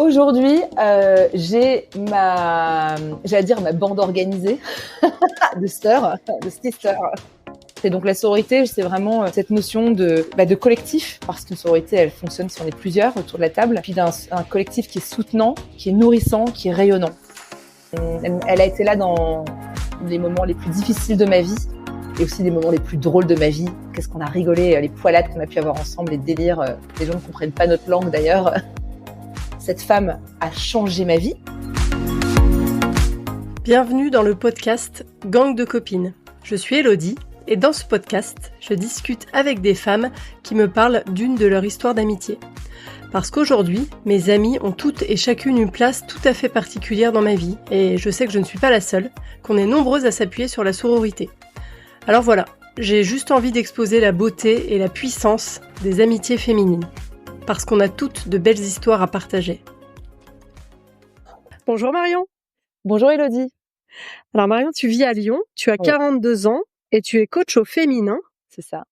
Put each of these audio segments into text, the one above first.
Aujourd'hui, j'ai ma bande organisée de sœurs, de sisters. Et donc la sororité, c'est vraiment cette notion de collectif, parce qu'une sororité, elle fonctionne si on est plusieurs autour de la table, puis d'un collectif qui est soutenant, qui est nourrissant, qui est rayonnant. Elle a été là dans les moments les plus difficiles de ma vie, et aussi des moments les plus drôles de ma vie. Qu'est-ce qu'on a rigolé, les poilades qu'on a pu avoir ensemble, les délires. Les gens ne comprennent pas notre langue d'ailleurs. Cette femme a changé ma vie. Bienvenue dans le podcast Gang de copines. Je suis Elodie et dans ce podcast, je discute avec des femmes qui me parlent d'une de leur histoire d'amitié. Parce qu'aujourd'hui, mes amies ont toutes et chacune une place tout à fait particulière dans ma vie et je sais que je ne suis pas la seule, qu'on est nombreuses à s'appuyer sur la sororité. Alors voilà, j'ai juste envie d'exposer la beauté et la puissance des amitiés féminines. Parce qu'on a toutes de belles histoires à partager. Bonjour Marion. Bonjour Elodie. Alors Marion, tu vis à Lyon, tu as 42 ans et tu es coach au féminin. C'est ça.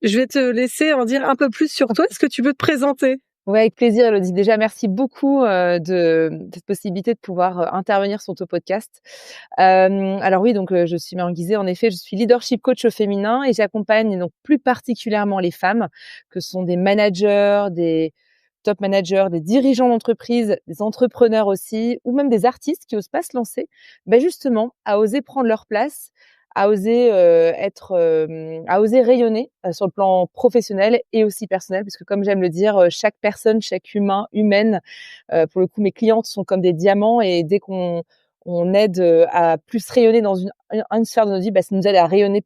Je vais te laisser en dire un peu plus sur toi. Est-ce que tu veux te présenter ? Oui, avec plaisir Elodie. Déjà, merci beaucoup de cette possibilité de pouvoir intervenir sur ton podcast. Alors oui, donc je suis Marion Guizet. En effet, je suis leadership coach au féminin et j'accompagne donc plus particulièrement les femmes, que sont des managers, des top managers, des dirigeants d'entreprise, des entrepreneurs aussi, ou même des artistes qui osent pas se lancer, justement, à oser prendre leur place, à oser à oser rayonner sur le plan professionnel et aussi personnel, parce que comme j'aime le dire, chaque personne, chaque humaine, pour le coup, mes clientes sont comme des diamants et dès qu'on aide à plus rayonner dans une sphère de notre vie, ça nous aide à rayonner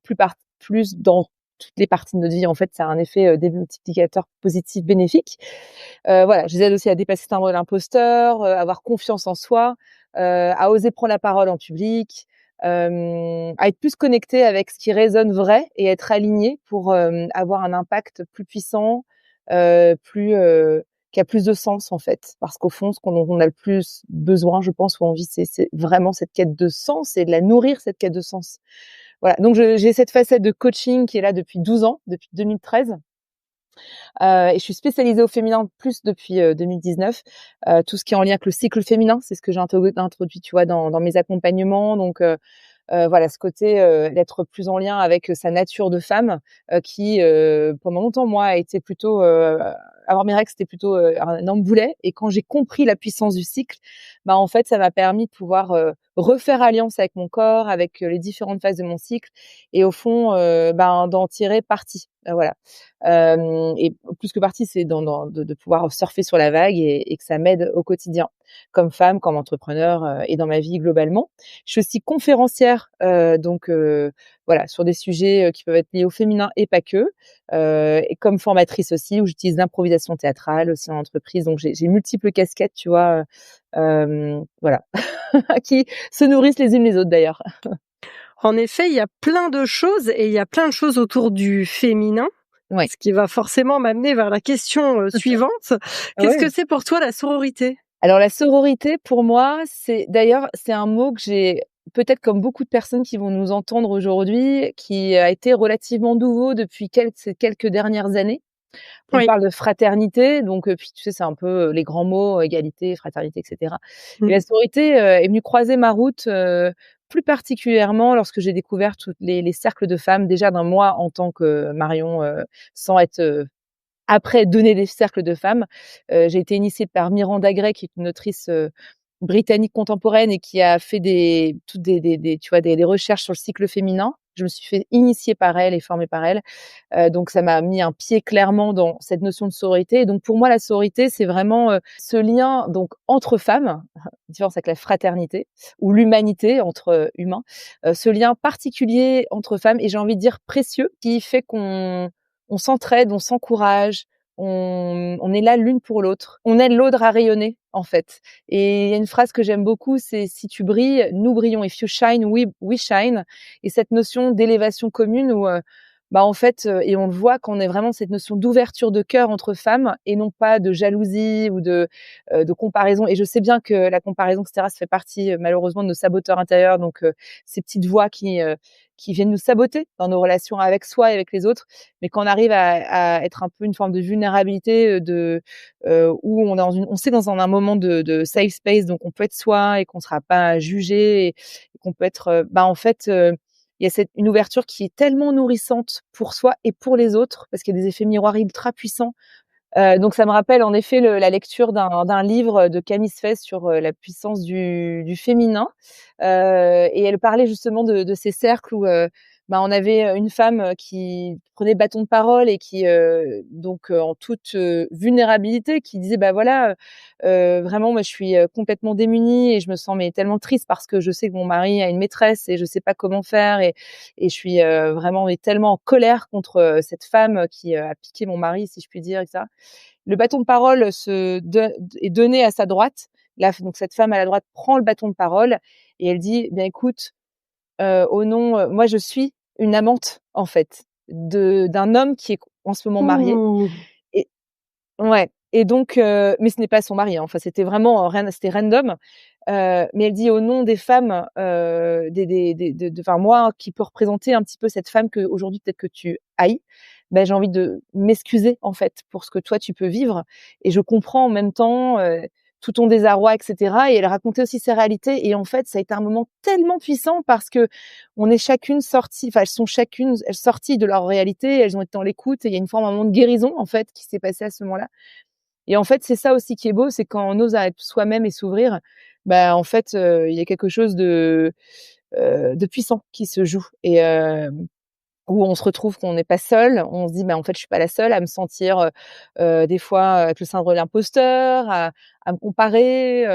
plus dans toutes les parties de notre vie. En fait, ça a un effet démultiplicateur positif, bénéfique. Voilà, je les aide aussi à dépasser le syndrome de l'imposteur, à avoir confiance en soi, à oser prendre la parole en public, à être plus connecté avec ce qui résonne vrai et être aligné pour avoir un impact plus puissant, qui a plus de sens en fait. Parce qu'au fond, ce qu'on a le plus besoin, je pense, ou envie, c'est vraiment cette quête de sens et de la nourrir, cette quête de sens. Voilà, donc j'ai cette facette de coaching qui est là depuis 12 ans, depuis 2013. Et je suis spécialisée au féminin plus depuis 2019. Tout ce qui est en lien avec le cycle féminin, c'est ce que j'ai introduit, tu vois, dans mes accompagnements. Donc voilà, ce côté d'être plus en lien avec sa nature de femme, qui pendant longtemps, moi, a été plutôt avoir mes règles, c'était plutôt un emboulet. Et quand j'ai compris la puissance du cycle, en fait, ça m'a permis de pouvoir refaire alliance avec mon corps, avec les différentes phases de mon cycle, et au fond, d'en tirer parti. Voilà. Et plus que partie, c'est de pouvoir surfer sur la vague et que ça m'aide au quotidien, comme femme, comme entrepreneur et dans ma vie globalement. Je suis aussi conférencière, donc voilà, sur des sujets qui peuvent être liés au féminin et pas que, et comme formatrice aussi, où j'utilise l'improvisation théâtrale aussi en entreprise. Donc j'ai multiples casquettes, tu vois, voilà, qui se nourrissent les unes les autres d'ailleurs. En effet, il y a plein de choses et il y a plein de choses autour du féminin. Ouais. Ce qui va forcément m'amener vers la question suivante. Qu'est-ce que c'est pour toi la sororité ? Alors la sororité, pour moi, c'est un mot que j'ai, peut-être comme beaucoup de personnes qui vont nous entendre aujourd'hui, qui a été relativement nouveau depuis ces quelques dernières années. On parle de fraternité, donc puis tu sais, c'est un peu les grands mots, égalité, fraternité, etc. Et la sororité est venue croiser ma route, plus particulièrement lorsque j'ai découvert tous les cercles de femmes, déjà d'un moi en tant que Marion, sans être après donner des cercles de femmes. J'ai été initiée par Miranda Gray, qui est une autrice britannique contemporaine et qui a fait des recherches sur le cycle féminin. Je me suis fait initier par elle et former par elle. Donc ça m'a mis un pied clairement dans cette notion de sororité. Et donc pour moi, la sororité, c'est vraiment ce lien donc entre femmes, différence avec la fraternité ou l'humanité entre humains, ce lien particulier entre femmes, et j'ai envie de dire précieux, qui fait qu'on s'entraide, on s'encourage, on est là l'une pour l'autre. On aide l'autre à rayonner, en fait. Et il y a une phrase que j'aime beaucoup, c'est « si tu brilles, nous brillons. If you shine, we shine ». Et cette notion d'élévation commune où bah, en fait, et on le voit qu'on est vraiment cette notion d'ouverture de cœur entre femmes et non pas de jalousie ou de comparaison. Et je sais bien que la comparaison, et cetera, ça fait partie, malheureusement, de nos saboteurs intérieurs. Donc, ces petites voix qui viennent nous saboter dans nos relations avec soi et avec les autres. Mais quand on arrive à être un peu une forme de vulnérabilité, où on sait dans un moment de safe space, donc on peut être soi et qu'on sera pas jugé et qu'on peut être, en fait, il y a une ouverture qui est tellement nourrissante pour soi et pour les autres, parce qu'il y a des effets miroirs ultra puissants. Donc ça me rappelle en effet la lecture d'un livre de Camille Sfez sur la puissance du féminin. Et elle parlait justement de ces cercles où on avait une femme qui prenait le bâton de parole et qui en toute vulnérabilité, qui disait bah voilà, vraiment moi je suis complètement démunie et je me sens mais tellement triste parce que je sais que mon mari a une maîtresse et je sais pas comment faire et je suis vraiment mais tellement en colère contre cette femme qui a piqué mon mari, si je puis dire, etc. Le bâton de parole est donné à sa droite. Là, donc cette femme à la droite prend le bâton de parole et elle dit: «Bien écoute, au nom, moi je suis une amante en fait d'un homme qui est en ce moment marié». Ouh. Et ouais, et donc mais ce n'est pas son mari, hein. Enfin, c'était vraiment c'était random. Mais elle dit: «Au nom des femmes, des de enfin moi qui peut représenter un petit peu cette femme qu'aujourd'hui peut-être que tu haïs, bah, j'ai envie de m'excuser en fait pour ce que toi tu peux vivre et je comprends en même temps, tout ton désarroi» et cetera. Et elle racontait aussi ses réalités et en fait, ça a été un moment tellement puissant parce qu'on est chacune sorties, enfin elles sont chacune elles sorties de leur réalité, elles ont été dans l'écoute et il y a une forme, un moment de guérison en fait qui s'est passé à ce moment-là. Et en fait, c'est ça aussi qui est beau, c'est quand on ose être soi-même et s'ouvrir, bah, en fait, il y a quelque chose de puissant qui se joue et où on se retrouve qu'on n'est pas seul. On se dit: «Bah, en fait, je suis pas la seule à me sentir, des fois, avec le syndrome de l'imposteur, à me comparer,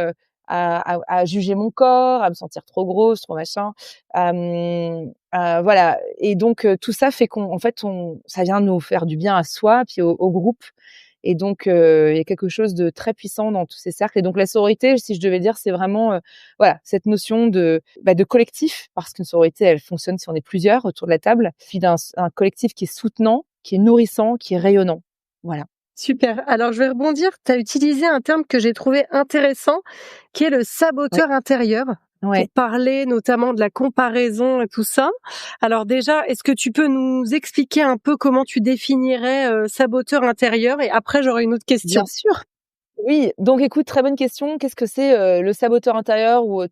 à juger mon corps, à me sentir trop grosse, trop machin». Voilà, et donc tout ça fait qu'en fait, ça vient nous faire du bien à soi, puis au groupe. Et donc il y a quelque chose de très puissant dans tous ces cercles. Et donc la sororité, si je devais dire, c'est vraiment, voilà, cette notion de collectif, parce qu'une sororité, elle fonctionne si on est plusieurs autour de la table, puis un collectif qui est soutenant, qui est nourrissant, qui est rayonnant. Voilà. Super. Alors, je vais rebondir. Tu as utilisé un terme que j'ai trouvé intéressant, qui est le Ouais, saboteur intérieur, pour ouais. parler notamment de la comparaison et tout ça. Alors déjà, est-ce que tu peux nous expliquer un peu comment tu définirais saboteur intérieur? Et après, j'aurai une autre Bien question. sûr. Oui, donc écoute, très bonne question. Qu'est-ce que c'est, le saboteur intérieur ou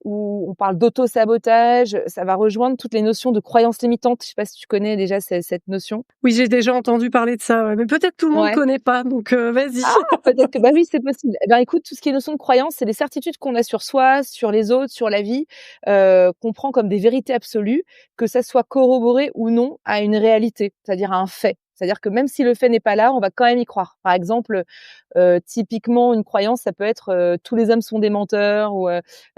où on parle d'auto-sabotage? Ça va rejoindre toutes les notions de croyances limitantes. Je sais pas si tu connais déjà cette notion? Oui, j'ai déjà entendu parler de ça, ouais, mais peut-être tout le monde Ouais. connaît pas, donc vas-y. Ah, peut-être que bah oui, c'est possible. Eh bien, écoute, tout ce qui est notion de croyance, c'est les certitudes qu'on a sur soi, sur les autres, sur la vie, qu'on prend comme des vérités absolues, que ça soit corroboré ou non à une réalité, c'est-à-dire à un fait. C'est-à-dire que même si le fait n'est pas là, on va quand même y croire. Par exemple, typiquement, une croyance, ça peut être, tous les hommes sont des menteurs ou,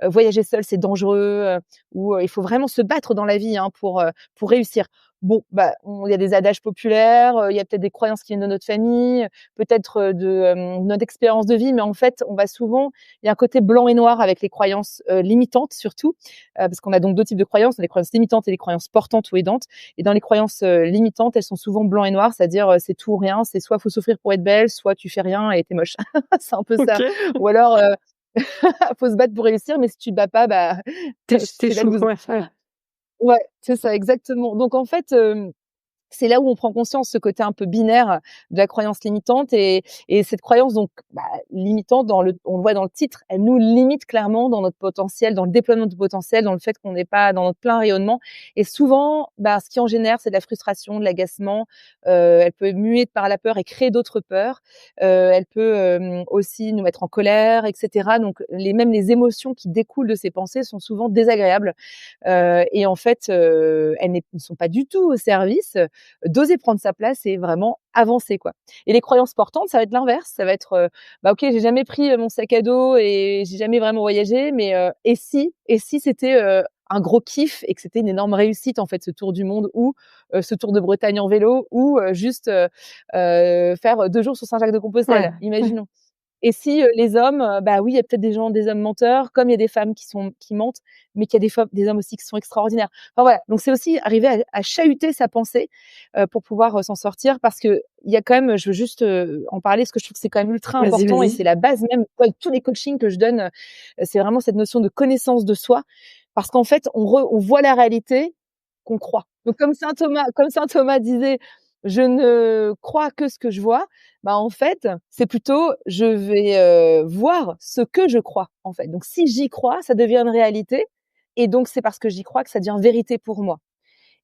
voyager seul, c'est dangereux, ou, il faut vraiment se battre dans la vie, hein, pour réussir. Bon, bah, il y a des adages populaires, il y a peut-être des croyances qui viennent de notre famille, peut-être, notre expérience de vie, mais en fait, on va souvent il y a un côté blanc et noir avec les croyances, limitantes surtout, parce qu'on a donc 2 types de croyances, on a des croyances limitantes et des croyances portantes ou aidantes. Et dans les croyances, limitantes, elles sont souvent blanc et noir, c'est-à-dire, c'est tout ou rien, c'est soit faut souffrir pour être belle, soit tu fais rien et tu es moche. C'est un peu ça. OK. Ou alors, faut se battre pour réussir, mais si tu te bats pas, bah, Tu c'est la échoues, loose. ouais, ouais. Ouais, c'est ça, exactement. Donc en fait, c'est là où on prend conscience, ce côté un peu binaire de la croyance limitante. Et cette croyance donc limitante, on le voit dans le titre, elle nous limite clairement dans notre potentiel, dans le déploiement du potentiel, dans le fait qu'on n'est pas dans notre plein rayonnement. Et souvent, ce qui en génère, c'est de la frustration, de l'agacement. Elle peut muer par la peur et créer d'autres peurs. Elle peut aussi nous mettre en colère, et cetera. Donc même les émotions qui découlent de ces pensées sont souvent désagréables. Et en fait, elles ne sont pas du tout au service d'oser prendre sa place et vraiment avancer, quoi. Et les croyances portantes, ça va être l'inverse. Ça va être, OK, j'ai jamais pris, mon sac à dos et j'ai jamais vraiment voyagé, mais et si c'était, un gros kiff et que c'était une énorme réussite, en fait, ce tour du monde ou ce tour de Bretagne en vélo ou juste, faire 2 jours sur Saint-Jacques-de-Compostelle, Ouais. imaginons. Et si, les hommes, bah oui, il y a peut-être des hommes menteurs, comme il y a des femmes qui mentent, mais qu'il y a des hommes aussi qui sont extraordinaires. Enfin voilà, donc c'est aussi arriver à chahuter sa pensée, pour pouvoir, s'en sortir parce qu'il y a quand même, je veux juste, en parler parce que je trouve que c'est quand même ultra Vas-y, important et vas-y. c'est la base même, tous les coachings que je donne, c'est vraiment cette notion de connaissance de soi parce qu'en fait, on voit la réalité qu'on croit. Donc comme saint Thomas disait: «Je ne crois que ce que je vois», bah, en fait, c'est plutôt je vais, voir ce que je crois, en fait. Donc si j'y crois, ça devient une réalité et donc c'est parce que j'y crois que ça devient vérité pour moi.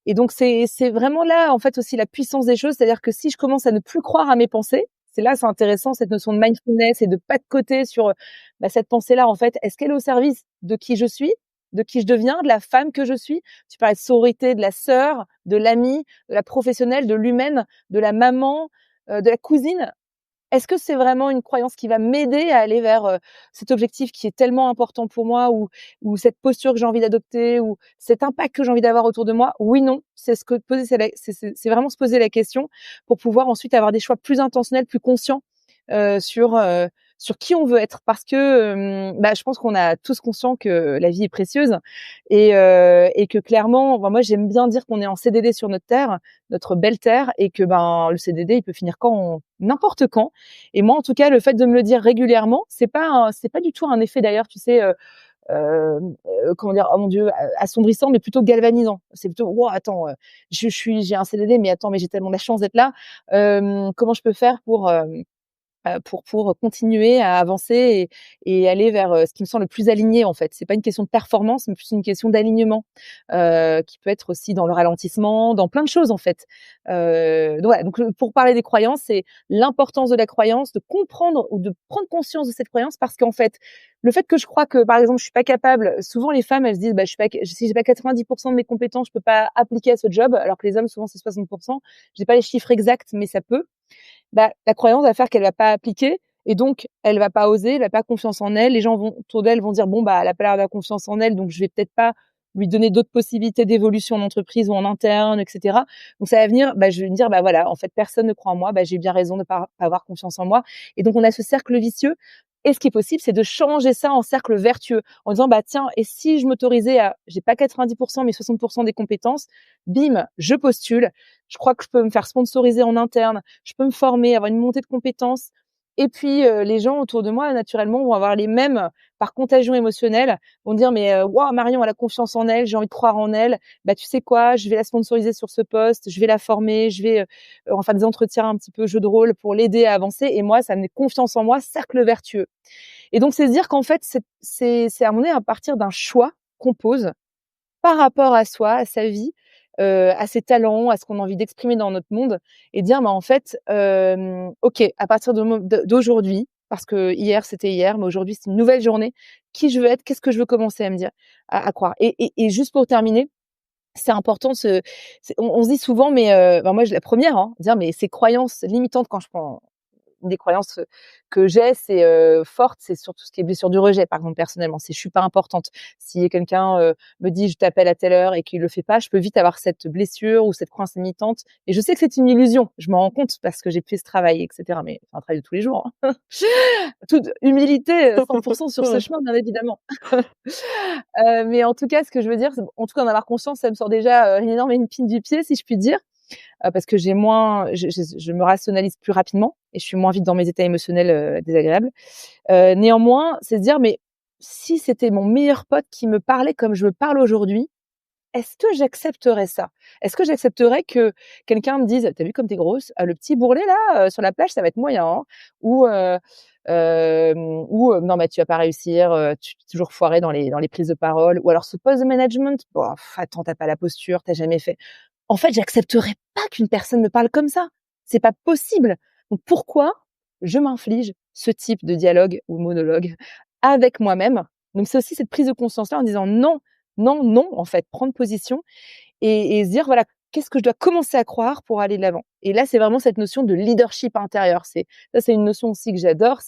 Et donc c'est vraiment là, en fait, aussi la puissance des choses. C'est-à-dire que si je commence à ne plus croire à mes pensées, c'est intéressant cette notion de mindfulness et de pas de côté sur, bah, cette pensée-là, en fait, est-ce qu'elle est au service de qui je suis, de qui je deviens, de la femme que je suis? Tu parlais de sororité, de la sœur, de l'amie, de la professionnelle, de l'humaine, de la maman, de la cousine. Est-ce que c'est vraiment une croyance qui va m'aider à aller vers, cet objectif qui est tellement important pour moi ou cette posture que j'ai envie d'adopter ou cet impact que j'ai envie d'avoir autour de moi? Oui, non, c'est ce que poser c'est vraiment se poser la question pour pouvoir ensuite avoir des choix plus intentionnels, plus conscients, heu, sur, heu, sur qui on veut être. Parce que, bah, je pense qu'on a tous conscient que la vie est précieuse et que clairement, enfin, moi j'aime bien dire qu'on est en CDD sur notre terre, notre belle terre et que, ben, le CDD, il peut finir n'importe quand et moi, en tout cas, le fait de me le dire régulièrement, c'est pas du tout un effet d'ailleurs, tu sais, comment dire? Oh mon Dieu, assombrissant, mais plutôt galvanisant. C'est plutôt: «Waouh, attends, j'ai un CDD, mais attends, mais j'ai tellement la chance d'être là. Comment je peux faire pour continuer à avancer et aller vers, ce qui me semble le plus aligné, en fait. C'est pas une question de performance, mais plus une question d'alignement, qui peut être aussi dans le ralentissement, dans plein de choses, en fait. Donc voilà, donc pour parler des croyances, c'est l'importance de la croyance, de comprendre ou de prendre conscience de cette croyance parce qu'en fait, le fait que je crois que, par exemple, je suis pas capable souvent les femmes, elles se disent: «Bah, je suis pas si j'ai pas 90 de mes compétences, je peux pas appliquer à ce job», alors que les hommes, souvent, c'est 60. J'ai pas les chiffres exacts, mais ça peut. Bah, la croyance va faire qu'elle va pas appliquer et donc elle va pas oser, elle a pas confiance en elle. Les gens autour d'elle vont dire: «Bon, bah, elle a pas l'air d'avoir confiance en elle, donc je vais peut-être pas lui donner d'autres possibilités d'évolution en entreprise ou en interne et cetera». Donc ça va venir, bah, je vais me dire: «Bah, voilà, en fait, personne ne croit en moi, bah, j'ai bien raison de pas avoir confiance en moi» et donc on a ce cercle vicieux et ce qui est possible, c'est de changer ça en cercle vertueux en disant: «Bah, tiens, et si je m'autorisais à j'ai pas 90 mais 60 des compétences, bim, je postule. Je crois que je peux me faire sponsoriser en interne, je peux me former, avoir une montée de compétences et puis, les gens autour de moi, naturellement, vont avoir les mêmes, par contagion émotionnelle, vont dire: «Mais, waouh, Marion, elle a confiance en elle, j'ai envie de croire en elle. Bah, tu sais quoi? Je vais la sponsoriser sur ce poste, je vais la former, je vais, on va faire des entretiens un petit peu jeu de rôle pour l'aider à avancer et moi, ça me met confiance en moi», cercle vertueux et donc c'est se dire qu'en fait, c'est à un moment donné, à partir d'un choix qu'on pose par rapport à soi, à sa vie, à ses talents, à ce qu'on a envie d'exprimer dans notre monde et dire: «Bah, en fait, OK, à partir d'aujourd'hui, parce que hier, c'était hier, mais aujourd'hui, c'est une nouvelle journée. Qui je veux être? Qu'est-ce que je veux commencer à me dire à croire?» Et juste pour terminer, c'est important on se dit souvent, mais bah, moi, je la première, hein, dire: «Mais ces croyances limitantes» quand je prends une des croyances que j'ai, c'est forte, c'est sur tout ce qui est blessure du rejet, par exemple, personnellement. C'est je suis pas importante. Si quelqu'un me dit je t'appelle à telle heure et qu'il le fait pas, je peux vite avoir cette blessure ou cette croyance limitante. Et je sais que c'est une illusion. Je m'en rends compte parce que j'ai fait ce travail, etc. Mais c'est un travail de tous les jours. Hein. Toute humilité, 100% sur ce chemin, bien évidemment. Mais en tout cas, ce que je veux dire, en tout cas, en avoir conscience, ça me sort déjà une énorme épine du pied, si je puis dire. Parce que j'ai moins je me rationalise plus rapidement et je suis moins vite dans mes états émotionnels, désagréables. Néanmoins, c'est se dire: «Mais si c'était mon meilleur pote qui me parlait comme je me parle aujourd'hui, est-ce que j'accepterais ça? Est-ce que j'accepterais que quelqu'un me dise: "Tu vu comme t'es grosse? Le petit bourrelet là, sur la plage, ça va être moyen, hein"» ou «Non, mais tu vas pas réussir, tu es toujours foiré dans les prises de parole» ou alors ce poste de management, bon, attends, tu pas la posture, tu jamais fait. En fait, j'accepterais pas qu'une personne me parle comme ça. C'est pas possible. Donc pourquoi je m'inflige ce type de dialogue ou monologue avec moi-même? Donc c'est aussi cette prise de conscience-là en disant: «Non, non, non», en fait, prendre position et se dire: «Voilà, qu'est-ce que je dois commencer à croire pour aller de l'avant?» Et là, c'est vraiment cette notion de leadership intérieur. C'est une notion aussi que j'adore,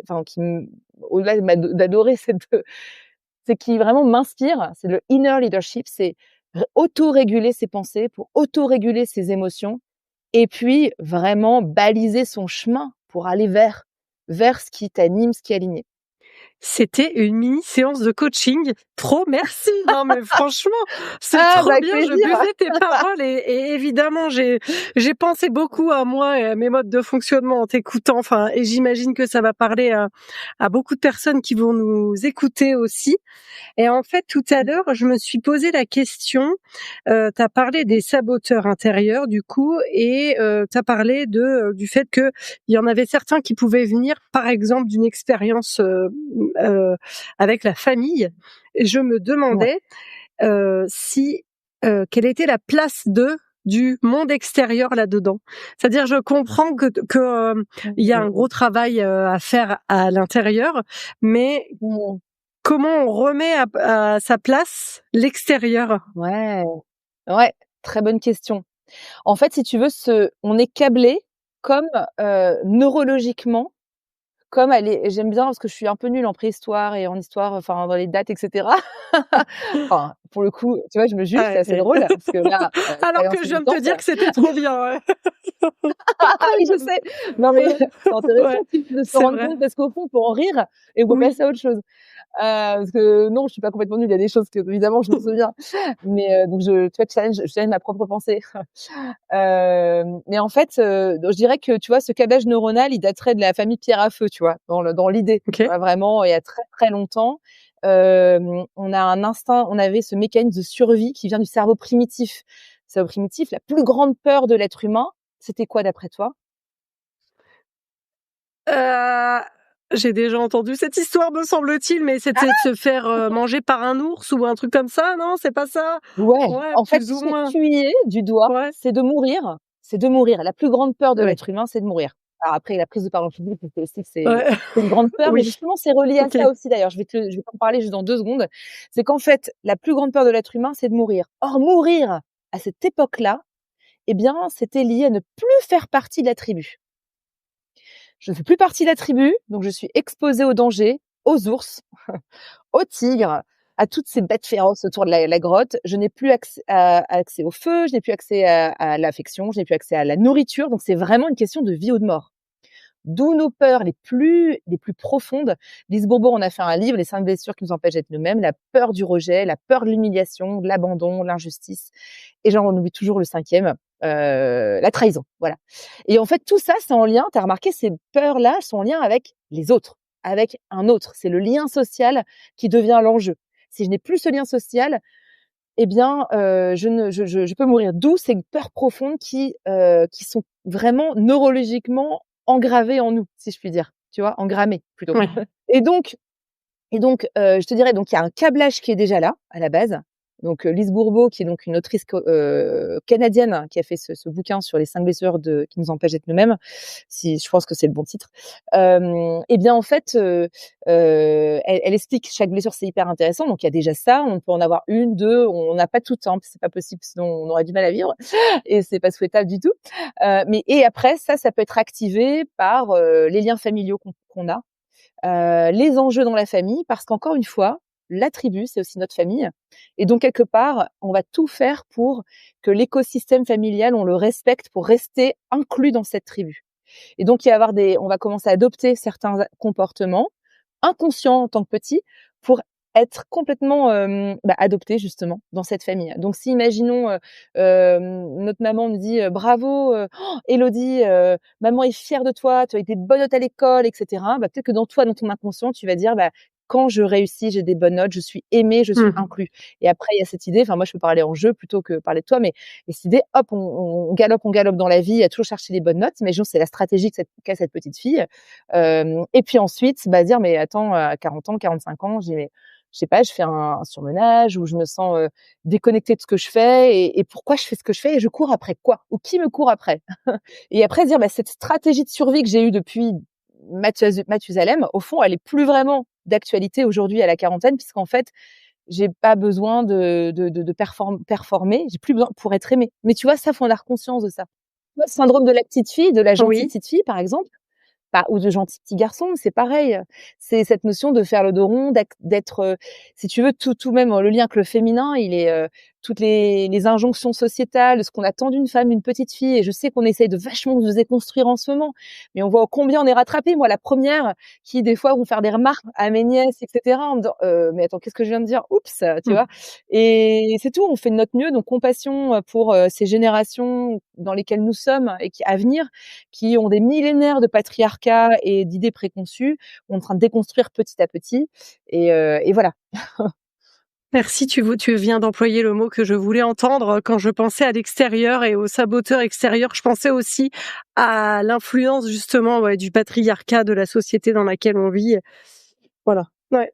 enfin qui me au-delà d'adorer c'est qui vraiment m'inspire, c'est le inner leadership, c'est auto-réguler ses pensées pour auto-réguler ses émotions et puis vraiment baliser son chemin pour aller vers vers ce qui t'anime, ce qui est aligné. C'était une mini séance de coaching. Trop merci. Non, mais franchement, c'est trop avec bien. Je plaisir. buvais tes paroles et évidemment, j'ai pensé beaucoup à moi et à mes modes de fonctionnement en t'écoutant. Enfin, et j'imagine que ça va parler à beaucoup de personnes qui vont nous écouter aussi. Et en fait, tout à l'heure, je me suis posé la question. T'as parlé des saboteurs intérieurs, du coup, et t'as parlé du fait que il y en avait certains qui pouvaient venir, par exemple, d'une expérience avec la famille. Et je me Ouais. demandais si quelle était la place du monde extérieur là-dedans. C'est-à-dire, je comprends que il y a un gros travail à faire à l'intérieur, mais Mmh. comment on remet à sa place l'extérieur? Ouais, ouais, très bonne question. En fait, si tu veux, on est câblé comme, neurologiquement, comme j'aime bien parce que je suis un peu nulle en préhistoire et en histoire, enfin dans les dates et cetera. Enfin, pour le coup, tu vois, je me juge, c'est Ouais, assez drôle parce que là, alors que croyance je viens de te limitante. dire que c'était trop bien, ouais. Oui, je sais. Non mais c'est intéressant Ouais, de se c'est rendre vrai. compte parce qu'au fond, on peut en rire et on peut Oui. passer à autre chose. Parce que non, je suis pas complètement nulle, il y a des choses que évidemment je me souviens. Mais donc tu vois, je challenge ma propre pensée. Mais en fait, donc je dirais que, tu vois, ce câblage neuronal, il daterait de la famille Pierre à Feu, tu vois? Dans l'idée, tu OK. vois? Vraiment, il y a très, très longtemps, on a un instinct, on avait ce mécanisme de survie qui vient du cerveau primitif. Cerveau primitif, la plus grande peur de l'être humain, c'était quoi d'après toi? Heu, j'ai déjà entendu cette histoire, me semble-t-il, mais c'était de se faire, manger par un ours ou un truc comme ça, non? C'est pas ça? Ouais, Ouais, en fait, plus ou moins. tu y es du doigt, Ouais. c'est de mourir, c'est de mourir. La plus grande peur de Ouais. l'être humain, c'est de mourir. Alors après, la prise de parole publique, c'est aussi que c'est Ouais. c'est une grande peur, mais Oui. justement, c'est relié à OK. ça aussi d'ailleurs. Je vais t'en parler juste dans 2 secondes. C'est qu'en fait, la plus grande peur de l'être humain, c'est de mourir. Or, mourir à cette époque-là, eh bien, c'était lié à ne plus faire partie de la tribu. Je ne fais plus partie de la tribu, donc je suis exposée au danger, aux ours, aux tigres, à toutes ces bêtes féroces autour de la grotte. Je n'ai plus accès au feu, je n'ai plus accès à l'affection, je n'ai plus accès à la nourriture. Donc c'est vraiment une question de vie ou de mort. D'où nos peurs les plus profondes. Lise Bourbeau en a fait un livre, Les 5 blessures qui nous empêchent d'être nous-mêmes, la peur du rejet, la peur de l'humiliation, de l'abandon, de l'injustice. Et j'en oublie toujours le 5e, la trahison. Voilà. Et en fait, tout ça, c'est en lien, tu as remarqué, ces peurs-là sont en lien avec les autres, avec un autre. C'est le lien social qui devient l'enjeu. Si je n'ai plus ce lien social, eh bien, je peux mourir. D'où ces peurs profondes qui sont vraiment neurologiquement engravées en nous, si je puis dire. Tu vois? Engrammées plutôt. Ouais. Et donc je te dirais, donc il y a un câblage qui est déjà là, à la base. Donc Lise Bourbeau, qui est donc une autrice canadienne, hein, qui a fait ce bouquin sur les 5 blessures qui nous empêchent d'être nous-mêmes, si je pense que c'est le bon titre. Et bien, en fait, elle explique chaque blessure, c'est hyper intéressant. Donc il y a déjà ça, on peut en avoir 1, 2, on n'a pas tout le temps, c'est pas possible, sinon on aurait du mal à vivre et c'est pas souhaitable du tout. Mais après ça peut être activé par, les liens familiaux qu'on a. Les enjeux dans la famille, parce qu'encore une fois, la tribu, c'est aussi notre famille. Et donc, quelque part, on va tout faire pour que l'écosystème familial, on le respecte pour rester inclus dans cette tribu. Et donc, on va commencer à adopter certains comportements inconscients en tant que petit pour être complètement adopté justement dans cette famille. Donc, si imaginons notre maman nous dit bravo, Élodie, maman est fière de toi, tu as été bonne note à l'école, etc. Peut-être que dans toi, dans ton inconscient, tu vas dire quand je réussis, j'ai des bonnes notes, je suis aimée, je suis Mmh. inclus. Et après, il y a cette idée, enfin moi je peux parler en jeu plutôt que parler de toi, mais cette idée, hop, on galope dans la vie à toujours chercher les bonnes notes. Mais c'est la stratégie qu'a cette petite fille. Et puis ensuite, dire mais attends, à 40 ans, 45 ans, je sais pas, je fais un surmenage ou je me sens déconnectée de ce que je fais et pourquoi je fais ce que je fais et je cours après quoi? Ou qui me court après? Et après dire cette stratégie de survie que j'ai eue depuis Mathusalem, au fond, elle est plus vraiment d'actualité aujourd'hui à la quarantaine puisqu'en fait, j'ai pas besoin de performer, j'ai plus besoin pour être aimée. Mais tu vois, ça, faut en avoir conscience de ça. Tu vois, le syndrome de la petite fille, de la gentille Oui. petite fille, par exemple, ou de gentils petits garçons, c'est pareil. C'est cette notion de faire le dos rond, d'être, si tu veux, tout même le lien avec le féminin, il est, toutes les injonctions sociétales, ce qu'on attend d'une femme, d'une petite fille. Et je sais qu'on essaye de vachement nous déconstruire en ce moment, mais on voit combien on est rattrapé. Moi, la première qui des fois vont faire des remarques à mes nièces, etc. En me disant mais attends, qu'est-ce que je viens de dire? Oups, tu vois. Et c'est tout. On fait de notre mieux. Donc compassion pour ces générations dans lesquelles nous sommes et qui à venir, qui ont des millénaires de patriarcat et d'idées préconçues. On est en train de déconstruire petit à petit. Et voilà. Merci, tu viens d'employer le mot que je voulais entendre quand je pensais à l'extérieur et aux saboteurs extérieurs. Je pensais aussi à l'influence justement du patriarcat de la société dans laquelle on vit. Voilà. Ouais.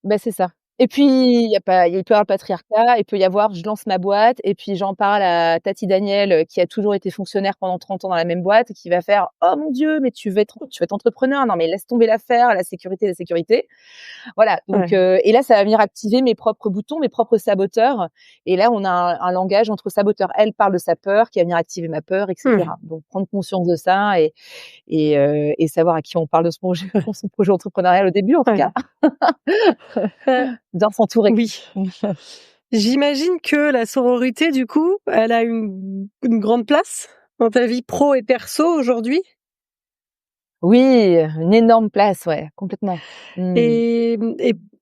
Ben c'est ça. Et puis il peut y avoir le patriarcat, il peut y avoir je lance ma boîte et puis j'en parle à Tati Daniel, qui a toujours été fonctionnaire pendant 30 ans dans la même boîte et qui va faire: «Oh mon Dieu, mais tu veux être entrepreneur? Non mais laisse tomber l'affaire, la sécurité, la sécurité». Voilà, donc Ouais. et là, ça va venir activer mes propres boutons, mes propres saboteurs et là, on a un langage entre saboteurs. Elle parle de sa peur qui va venir activer ma peur et cetera. Donc prendre conscience de ça et savoir à qui on parle de son projet entrepreneurial au début, en tout cas. Ouais. Bien s'entourer. Oui. J'imagine que la sororité, du coup, elle a une grande place dans ta vie pro et perso aujourd'hui. Oui, une énorme place, ouais, complètement. Mmh. Et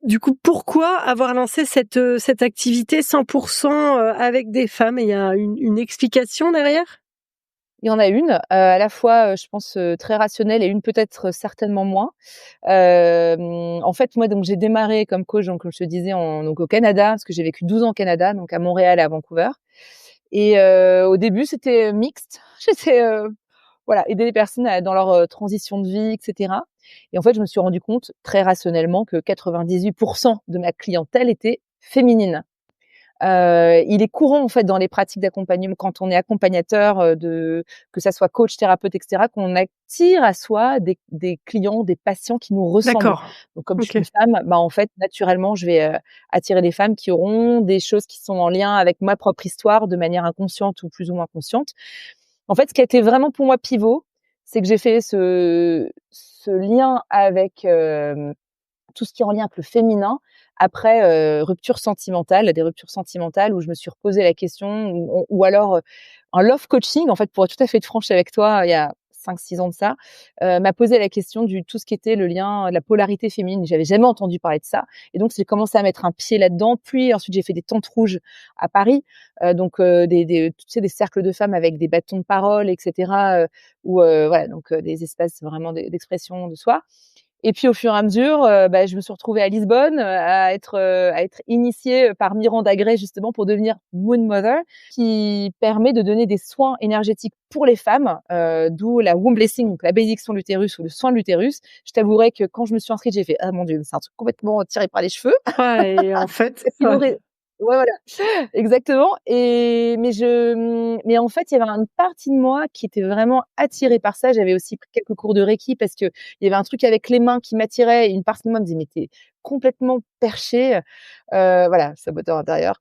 du coup, pourquoi avoir lancé cette activité 100% avec des femmes? Il y a une explication derrière? Il y en a une, à la fois, je pense, très rationnelle et une peut-être certainement moins. En fait, moi, donc j'ai démarré comme coach, donc comme je te disais, donc au Canada, parce que j'ai vécu 12 ans au Canada, donc à Montréal et à Vancouver. Et au début, c'était mixte. J'étais, voilà, aider les personnes dans leur transition de vie, et cetera. Et en fait, je me suis rendu compte très rationnellement que 98% de ma clientèle était féminine. Il est courant en fait dans les pratiques d'accompagnement quand on est accompagnateur, que ça soit coach, thérapeute, et cetera, qu'on attire à soi des clients, des patients qui nous ressemblent. D'accord. Donc comme je suis OK. une femme, bah, en fait, naturellement, je vais, attirer des femmes qui auront des choses qui sont en lien avec ma propre histoire de manière inconsciente ou plus ou moins consciente. En fait, ce qui a été vraiment pour moi pivot, c'est que j'ai fait ce lien avec, tout ce qui est en lien avec le féminin après, des ruptures sentimentales où je me suis reposé la question ou alors, un love coaching, en fait, pour être tout à fait franche avec toi, il y a 5-6 ans de ça, m'a posé la question du tout ce qui était le lien, la polarité féminine. J'avais jamais entendu parler de ça et donc j'ai commencé à mettre un pied là-dedans. Puis ensuite, j'ai fait des tentes rouges à Paris, donc des tu sais, des cercles de femmes avec des bâtons de parole et cetera, où, voilà, donc des espaces vraiment d'expression de soi. Et puis au fur et à mesure, bah, je me suis retrouvée à Lisbonne, à être initiée, par Miranda Gray justement pour devenir Moon Mother, qui permet de donner des soins énergétiques pour les femmes, d'où la womb blessing, donc la bénédiction de l'utérus ou le soin de l'utérus. Je t'avouerai que quand je me suis inscrite, j'ai fait: «Ah mon Dieu, c'est un truc complètement tiré par les cheveux». Ouais, et en fait, Parce qu'ils ouais. ouais, voilà, exactement. Mais en fait, il y avait une partie de moi qui était vraiment attirée par ça. J'avais aussi pris quelques cours de Reiki parce qu'il y avait un truc avec les mains qui m'attirait et une partie de moi me disait: «Mais tu es complètement perché», voilà, saboteur intérieur,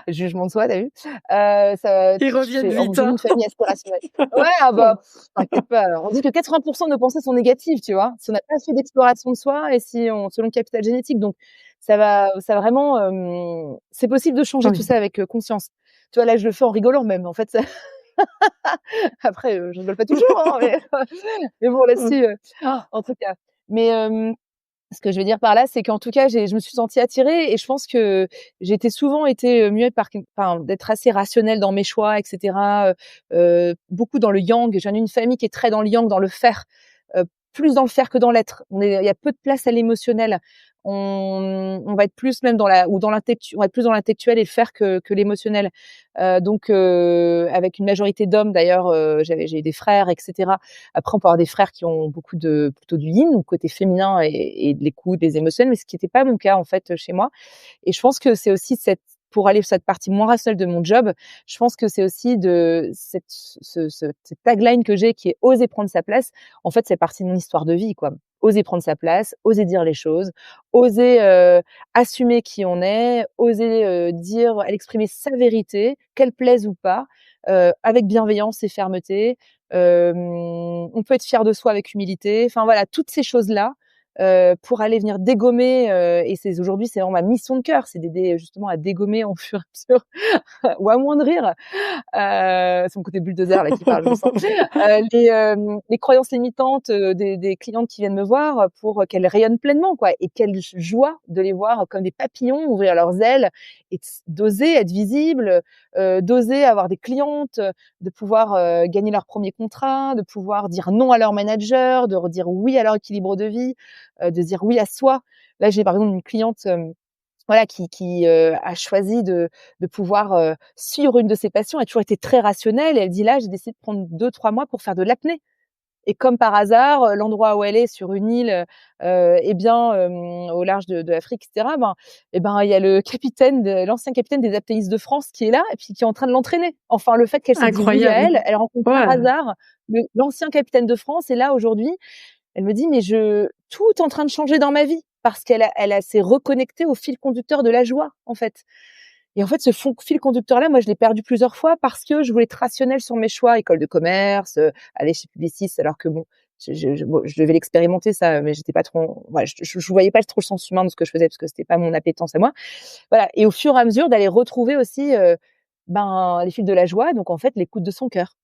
jugement de soi, tu as vu? Ça Ils tu reviennent fais vite, origine hein. d'une famille aspirationnelle. Ouais, ah bah, t'inquiète pas, on dit que 80% de nos pensées sont négatives, tu vois? Si on n'a pas fait d'exploration de soi et si on selon le capital génétique, donc ça vraiment, c'est possible de changer tout Oui. ça avec, conscience. Tu vois, là, je le fais en rigolant même, en fait, ça après, je rigole pas toujours, hein, mais bon là-dessus, en tout cas. Mais, ce que je veux dire par là, c'est qu'en tout cas, je me suis sentie attirée et je pense que j'étais souvent été, muée par enfin, d'être assez rationnelle dans mes choix et cetera, beaucoup dans le yang. Je viens d'une famille qui est très dans le yang, dans le faire, plus dans le faire que dans l'être. Il y a peu de place à l'émotionnel. On va être plus même on va être plus dans l'intellectuel et le faire que l'émotionnel. Donc avec une majorité d'hommes d'ailleurs, j'ai des frères et cetera. Après, on peut avoir des frères qui ont beaucoup plutôt du yin, ou côté féminin et de l'écoute, des émotions, mais ce qui n'était pas mon cas, en fait, chez moi. Et je pense que c'est aussi pour aller sur cette partie moins rationnelle de mon job, je pense que c'est aussi de cette tagline que j'ai qui est «Oser prendre sa place». En fait, c'est partie de mon histoire de vie, quoi. Oser prendre sa place, oser dire les choses, oser, assumer qui on est, oser, exprimer sa vérité, qu'elle plaise ou pas, avec bienveillance et fermeté. On peut être fier de soi avec humilité. Enfin voilà, toutes ces choses-là, pour aller venir dégommer, et aujourd'hui, c'est vraiment ma mission de cœur, c'est d'aider justement à dégommer au fur et à mesure ou à amoindrir, c'est mon côté bulldozer là qui parle, je le sens, les croyances limitantes, des clientes qui viennent me voir pour qu'elles rayonnent pleinement, quoi, et quelle joie de les voir comme des papillons ouvrir leurs ailes et d'oser être visibles, d'oser avoir des clientes, de pouvoir, gagner leur premier contrat, de pouvoir dire non à leur manager, de redire oui à leur équilibre de vie, de dire oui à soi. Là, j'ai par exemple une cliente, voilà, qui a choisi de pouvoir, suivre une de ses passions. Elle a toujours été très rationnelle et elle dit: «Là, j'ai décidé de prendre 2-3 mois pour faire de l'apnée». Et comme par hasard, l'endroit où elle est sur une île, eh bien, au large de l'Afrique et cetera, il y a l'ancien capitaine des apnéistes de France qui est là et puis qui est en train de l'entraîner. Enfin, le fait qu'elle s'est dit oui à Incroyable. elle rencontre par Ouais, hasard l'ancien capitaine de France et là aujourd'hui, elle me dit: «Mais tout est en train de changer dans ma vie» parce qu'elle s'est reconnectée au fil conducteur de la joie, en fait. Et en fait, fil conducteur-là, moi, je l'ai perdu plusieurs fois parce que je voulais être rationnelle sur mes choix, école de commerce, aller chez Publicis, alors que bon, je devais l'expérimenter ça, mais j'étais pas trop, voilà, je voyais pas trop le sens humain de ce que je faisais parce que c'était pas mon appétence à moi. Voilà. Et au fur et à mesure d'aller retrouver aussi, les fils de la joie, donc en fait, l'écoute de son cœur,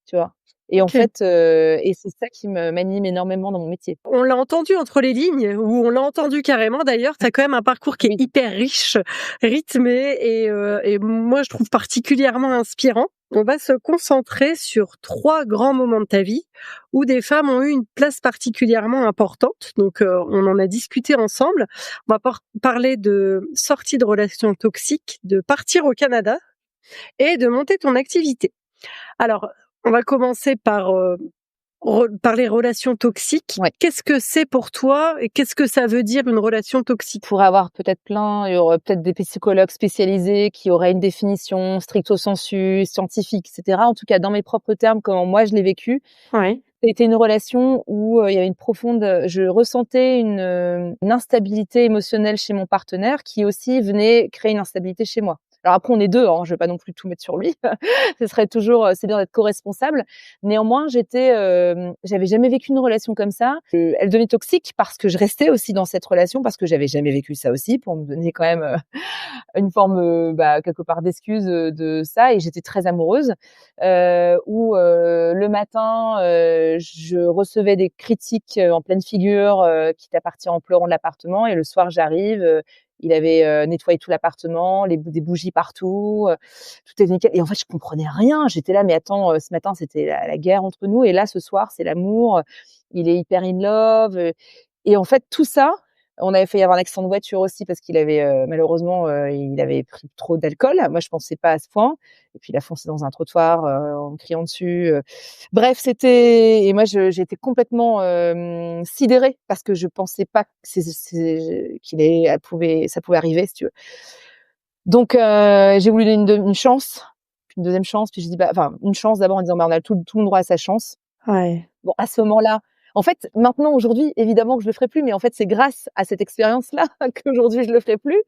tu vois? Et en OK. fait, et c'est ça qui m'anime énormément dans mon métier. On l'a entendu entre les lignes, ou on l'a entendu carrément d'ailleurs, tu as quand même un parcours qui est Oui. hyper riche, rythmé et moi je trouve particulièrement inspirant. On va se concentrer sur 3 grands moments de ta vie où des femmes ont eu une place particulièrement importante. Donc on en a discuté ensemble. On va parler de sortie de relations toxiques, de partir au Canada et de monter ton activité. Alors, on va commencer par les relations toxiques. Ouais. Qu'est-ce que c'est pour toi et qu'est-ce que ça veut dire une relation toxique? Pour avoir peut-être il y aurait peut-être des psychologues spécialisés qui auraient une définition stricto sensu, scientifique, et cetera. En tout cas, dans mes propres termes, comment moi je l'ai vécu, Ouais. c'était une relation où, il y avait je ressentais une instabilité émotionnelle chez mon partenaire qui aussi venait créer une instabilité chez moi. Alors après on est 2, hein, je vais pas non plus tout mettre sur lui. Ce serait toujours, c'est bien d'être co-responsable. Néanmoins, j'avais jamais vécu une relation comme ça. Elle devenait toxique parce que je restais aussi dans cette relation, parce que j'avais jamais vécu ça aussi, pour me donner quand même, une forme, quelque part d'excuse, de ça. Et j'étais très amoureuse, où, le matin, je recevais des critiques, en pleine figure, quitte à partir en pleurant de l'appartement, et le soir j'arrive, il avait, nettoyé tout l'appartement, des bougies partout, tout était nickel et en fait je comprenais rien. J'étais là: «Mais attends, ce matin c'était la guerre entre nous et là ce soir c'est l'amour, il est hyper in love», et en fait tout ça, on avait failli avoir un accident de voiture aussi parce qu'il avait, malheureusement, il avait pris trop d'alcool. Moi, je pensais pas à ce point, et puis il a foncé dans un trottoir, en me criant dessus, bref, et moi j'étais complètement, sidérée parce que je pensais pas que ça pouvait arriver, si tu veux. Donc j'ai voulu lui donner une chance, puis une deuxième chance, puis j'ai dit: une chance d'abord en disant: «On a tout le droit à sa chance». Ouais. Bon, à ce moment-là, en fait, maintenant, aujourd'hui, évidemment que je le ferai plus, mais en fait, c'est grâce à cette expérience-là qu'aujourd'hui je le ferai plus.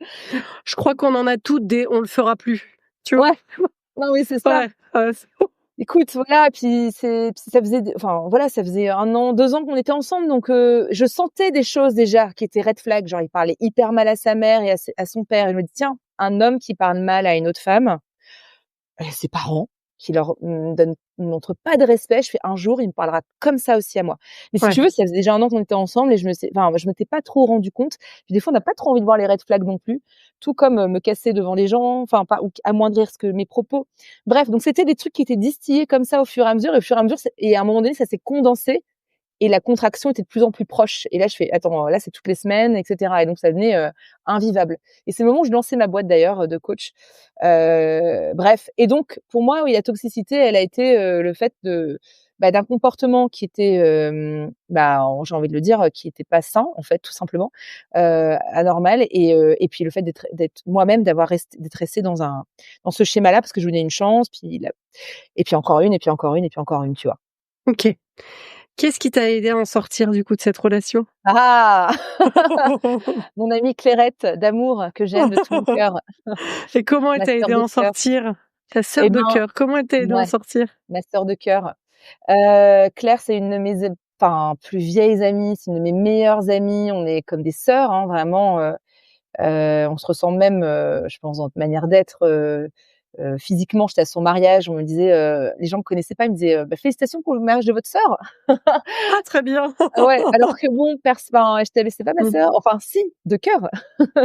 Je crois qu'on en a toutes des on le fera plus. Tu vois? Ouais, non, oui, c'est ça. Ouais, ouais, Écoute, voilà, ça faisait 1 an, 2 ans qu'on était ensemble, donc je sentais des choses déjà qui étaient red flag, genre il parlait hyper mal à sa mère et à son père. Et je me dis: «Tiens, un homme qui parle mal à une autre femme, ses parents, qui montrent pas de respect, je fais un jour, il me parlera comme ça aussi à moi». Mais si ouais. tu veux, ça faisait déjà 1 an qu'on était ensemble et je m'étais pas trop rendu compte. Puis des fois, on n'a pas trop envie de voir les red flags non plus, tout comme, me casser devant les gens, enfin pas ou amoindrir mes propos. Bref, donc c'était des trucs qui étaient distillés comme ça au fur et à mesure, et à un moment donné, ça s'est condensé et la contraction était de plus en plus proche. Et là, je fais: «Attends, là, c'est toutes les semaines, et cetera», et donc ça devenait, invivable. Et c'est le moment où je lançais ma boîte d'ailleurs, de coach. Bref, et donc pour moi, oui, la toxicité, elle a été, le fait d'un comportement qui était, j'ai envie de le dire, qui était pas sain, en fait, tout simplement, anormal, et puis le fait d'être moi-même, d'être restée dans ce schéma-là parce que je voulais une chance, et puis encore une, et puis encore une, et puis encore une, tu vois? OK. Qu'est-ce qui t'a aidé à en sortir du coup de cette relation? Ah! Mon amie Clairette d'amour que j'aime de tout mon cœur, Et comment elle ma t'a sœur aidé à de en cœur. sortir? Ta sœur Et de ben, cœur, comment elle t'a aidé à en mouais, sortir? ma sœur de cœur. Claire, c'est une de mes enfin, plus vieilles amies, c'est une de mes meilleures amies, on est comme des sœurs, hein, vraiment, on se ressemble même, je pense dans notre manière d'être, physiquement. J'étais à son mariage, on me disait, les gens me connaissaient pas, ils me disaient, «Bah, félicitations pour le mariage de votre sœur». Ah très bien! Ouais, alors que bon, enfin, j'étais: «Mais c'est pas ma Mmh. sœur». Enfin si, de cœur.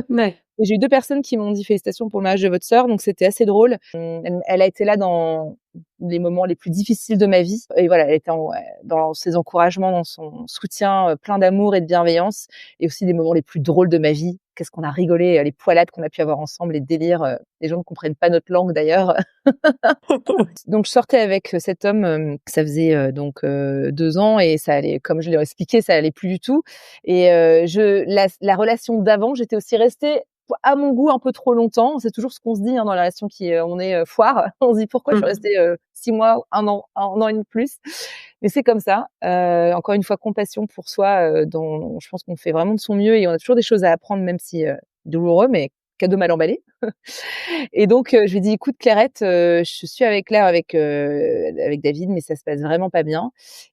Ouais. Et j'ai eu 2 personnes qui m'ont dit: «Félicitations pour le mariage de votre sœur», donc c'était assez drôle. Elle a été là dans les moments les plus difficiles de ma vie et voilà, elle était dans ses encouragements, dans son soutien, plein d'amour et de bienveillance et aussi des moments les plus drôles de ma vie. Qu'est-ce qu'on a rigolé, les poilades qu'on a pu avoir ensemble, les délires, les gens ne comprennent pas notre langue d'ailleurs. Donc je sortais avec, cet homme, ça faisait, donc 2 ans et ça allait comme je l'ai expliqué, ça allait plus du tout et la relation d'avant, j'étais aussi restée à mon goût un peu trop longtemps. C'est toujours ce qu'on se dit, hein, dans la relation qui, on est, foire. On se dit: «Pourquoi je suis Mmh. restée, 6 mois, un an et demi de plus?» Mais c'est comme ça. Encore une fois, compassion pour soi, dans je pense qu'on fait vraiment de son mieux et on a toujours des choses à apprendre même si, douloureux, mais cadeau mal emballé. Et donc, je lui ai dit: «Écoute Clairette, je suis avec David, mais ça se passe vraiment pas bien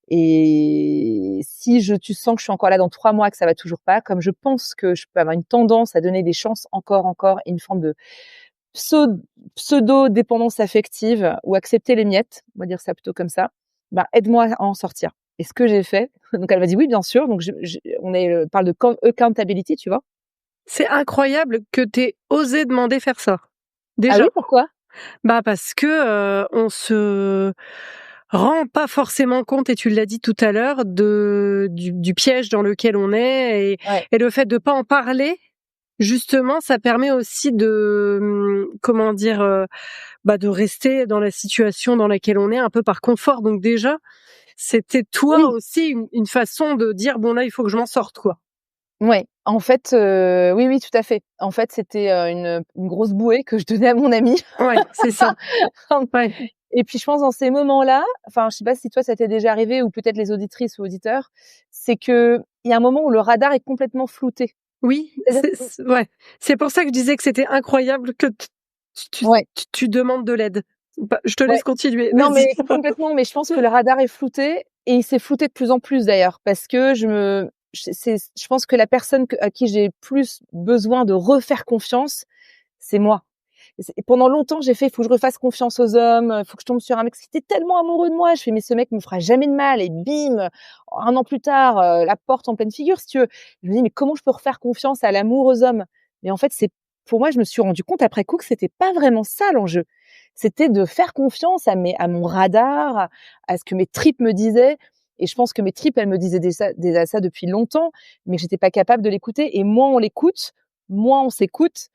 et si tu sens que je suis encore là dans 3 mois, que ça va toujours pas, comme je pense que je peux avoir une tendance à donner des chances encore et une forme de psau pseudo-dépendance affective ou accepter les miettes, on va dire ça plutôt comme ça, ben, aide-moi à en sortir». Et ce que j'ai fait, donc elle m'a dit: «Oui, bien sûr». Donc parle de accountability, tu vois? C'est incroyable que tu aies osé demander faire ça, Ah oui, déjà. pourquoi? Bah, parce que, on se rend pas forcément compte et tu l'as dit tout à l'heure du piège dans lequel on est Ouais. et le fait de pas en parler, justement, ça permet aussi de, comment dire? Bah, de rester dans la situation dans laquelle on est un peu par confort. Donc déjà, c'était toi Oui. aussi une façon de dire: «Bon là, il faut que je m'en sorte, quoi». Ouais, en fait, oui, oui, tout à fait. En fait, c'était, une grosse bouée que je donnais à mon ami. Ouais, c'est ça. Ouais. Et puis je pense dans ces moments-là, enfin, je sais pas si toi ça t'est déjà arrivé ou peut-être les auditrices ou auditeurs, c'est qu'il y a un moment où le radar est complètement flouté. Oui, C'est-à-dire ouais. C'est pour ça que je disais que c'était incroyable que ouais, tu demandes de l'aide. Bah, je te ouais. laisse continuer, Non, vas-y. mais complètement, mais je pense que le radar est flouté et il s'est flouté de plus en plus d'ailleurs parce que je pense que la personne à qui j'ai plus besoin de refaire confiance, c'est moi. Et pendant longtemps, j'ai fait: «Il faut que je refasse confiance aux hommes, il faut que je tombe sur un mec qui était tellement amoureux de moi». Je fais: «Mais ce mec me fera jamais de mal» et bim, 1 an plus tard, la porte en pleine figure, si tu veux. Je me dis: «Mais comment je peux refaire confiance à l'amour, aux hommes?» Mais en fait, pour moi, je me suis rendu compte après coup que c'était pas vraiment ça l'enjeu. C'était de faire confiance à mon radar, à ce que mes tripes me disaient et je pense que mes tripes, elles me disaient déjà ça depuis longtemps, mais que j'étais pas capable de l'écouter et moins on l'écoute, moins on s'écoute,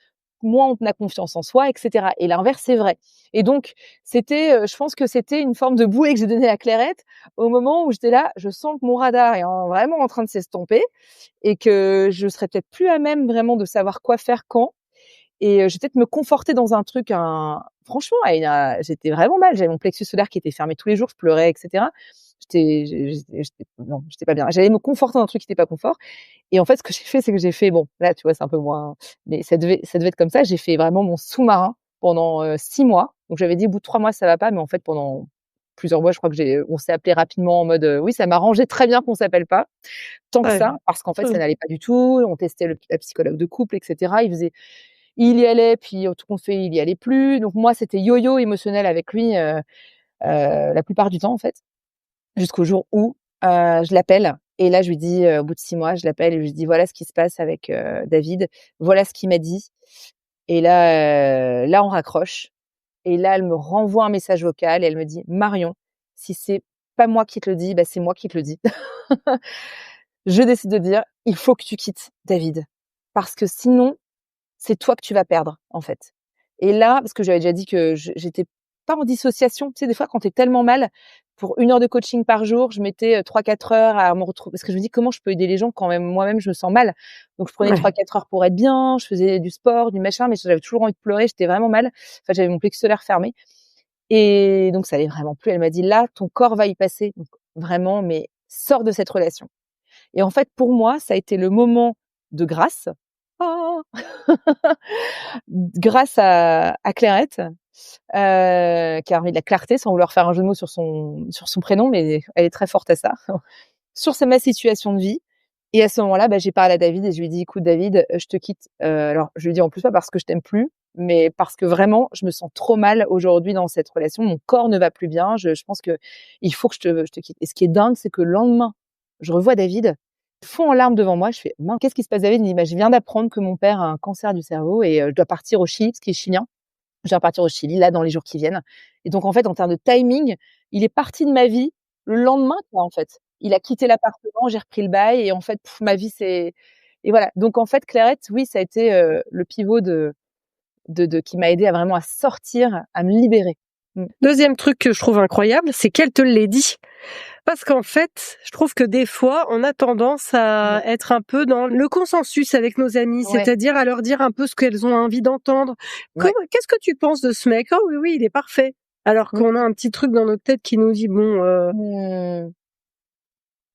moins on a confiance en soi, et cetera. Et l'inverse, c'est vrai. Et donc, je pense que c'était une forme de bouée que j'ai donnée à Clairette au moment où j'étais là, je sens que mon radar est vraiment en train de s'estomper et que je serais peut-être plus à même vraiment de savoir quoi faire quand. Et je vais peut-être me conforter dans un truc, franchement, j'étais vraiment mal. J'avais mon plexus solaire qui était fermé tous les jours, je pleurais, et cetera. Non, j'étais pas bien. J'allais me conforter dans un truc qui était pas confort. Et en fait, ce que j'ai fait, c'est que j'ai fait bon, là, tu vois, c'est un peu moins mais ça devait être comme ça. J'ai fait vraiment mon sous-marin pendant, 6 mois. Donc j'avais dit: «Au bout de 3 mois, ça va pas», mais en fait, pendant plusieurs mois, je crois que on s'est appelé rapidement en mode, oui, ça m'arrangeait très bien qu'on s'appelle pas, tant que Ouais. ça, parce qu'en fait, ça Mmh. Ouais. n'allait pas du tout. On testait la psychologue de couple, et cetera. Il y allait, puis tout compte fait, il y allait plus. Donc moi, c'était yo-yo émotionnel avec lui, la plupart du temps, en fait. Jusqu'au jour où, je l'appelle et là je lui dis, au bout de 6 mois, je l'appelle et je lui dis: «Voilà ce qui se passe avec, David. Voilà ce qu'il m'a dit» et là on raccroche et là elle me renvoie un message vocal et elle me dit: «Marion, si c'est pas moi qui te le dis, bah, c'est moi qui te le dis. Je décide de dire: "Il faut que tu quittes David parce que sinon c'est toi que tu vas perdre, en fait"». Et là, parce que j'avais déjà dit que j'étais pas en dissociation, tu sais, des fois, quand tu es tellement mal, pour 1 heure de coaching par jour, je mettais, 3-4 heures à me retrouver parce que je me dis: «Comment je peux aider les gens quand même moi-même je me sens mal?» Donc je prenais 3-4 heures pour être bien, je faisais du sport, du machin, mais j'avais toujours envie de pleurer, j'étais vraiment mal. Enfin, j'avais mon plexus solaire fermé et donc ça allait vraiment plus. Elle m'a dit: «Là, ton corps va y passer, donc vraiment, mais sors de cette relation». Et en fait, pour moi, ça a été le moment de grâce. Ah Grâce à Clairette, qui a remis de la clarté sans vouloir faire un jeu de mots sur son prénom, mais elle est très forte à ça. sur ma situation de vie. Et à ce moment-là, j'ai parlé à David et je lui ai dit: «Écoute David, je te quitte». Alors je lui ai dit en plus pas parce que je t'aime plus, mais parce que vraiment je me sens trop mal aujourd'hui dans cette relation. Mon corps ne va plus bien. Je pense que il faut que je te quitte. Et ce qui est dingue, c'est que le lendemain, je revois David, fond en larmes devant moi. Je fais: «Mince, qu'est-ce qui se passe David?» Il me dit: «Je viens d'apprendre que mon père a un cancer du cerveau et je dois partir au Chili», parce qu'il est chilien. Je dois partir au Chili là dans les jours qui viennent. Et donc en fait, en termes de timing, il est parti de ma vie le lendemain, quoi, en fait. Il a quitté l'appartement, j'ai repris le bail et en fait, ma vie c'est et voilà. Donc en fait, Clairette, oui, ça a été, le pivot de qui m'a aidé à vraiment à sortir, à me libérer. Mmh. Deuxième truc que je trouve incroyable, c'est qu'elle te l'ait dit. Parce qu'en fait, je trouve que des fois, on a tendance à Ouais. être un peu dans le consensus avec nos amis, Ouais. c'est-à-dire à leur dire un peu ce qu'elles ont envie d'entendre. Ouais. Qu'est-ce que tu penses de ce mec? Oh oui, oui, il est parfait. Alors Mmh. qu'on a un petit truc dans notre tête qui nous dit, bon, Mmh.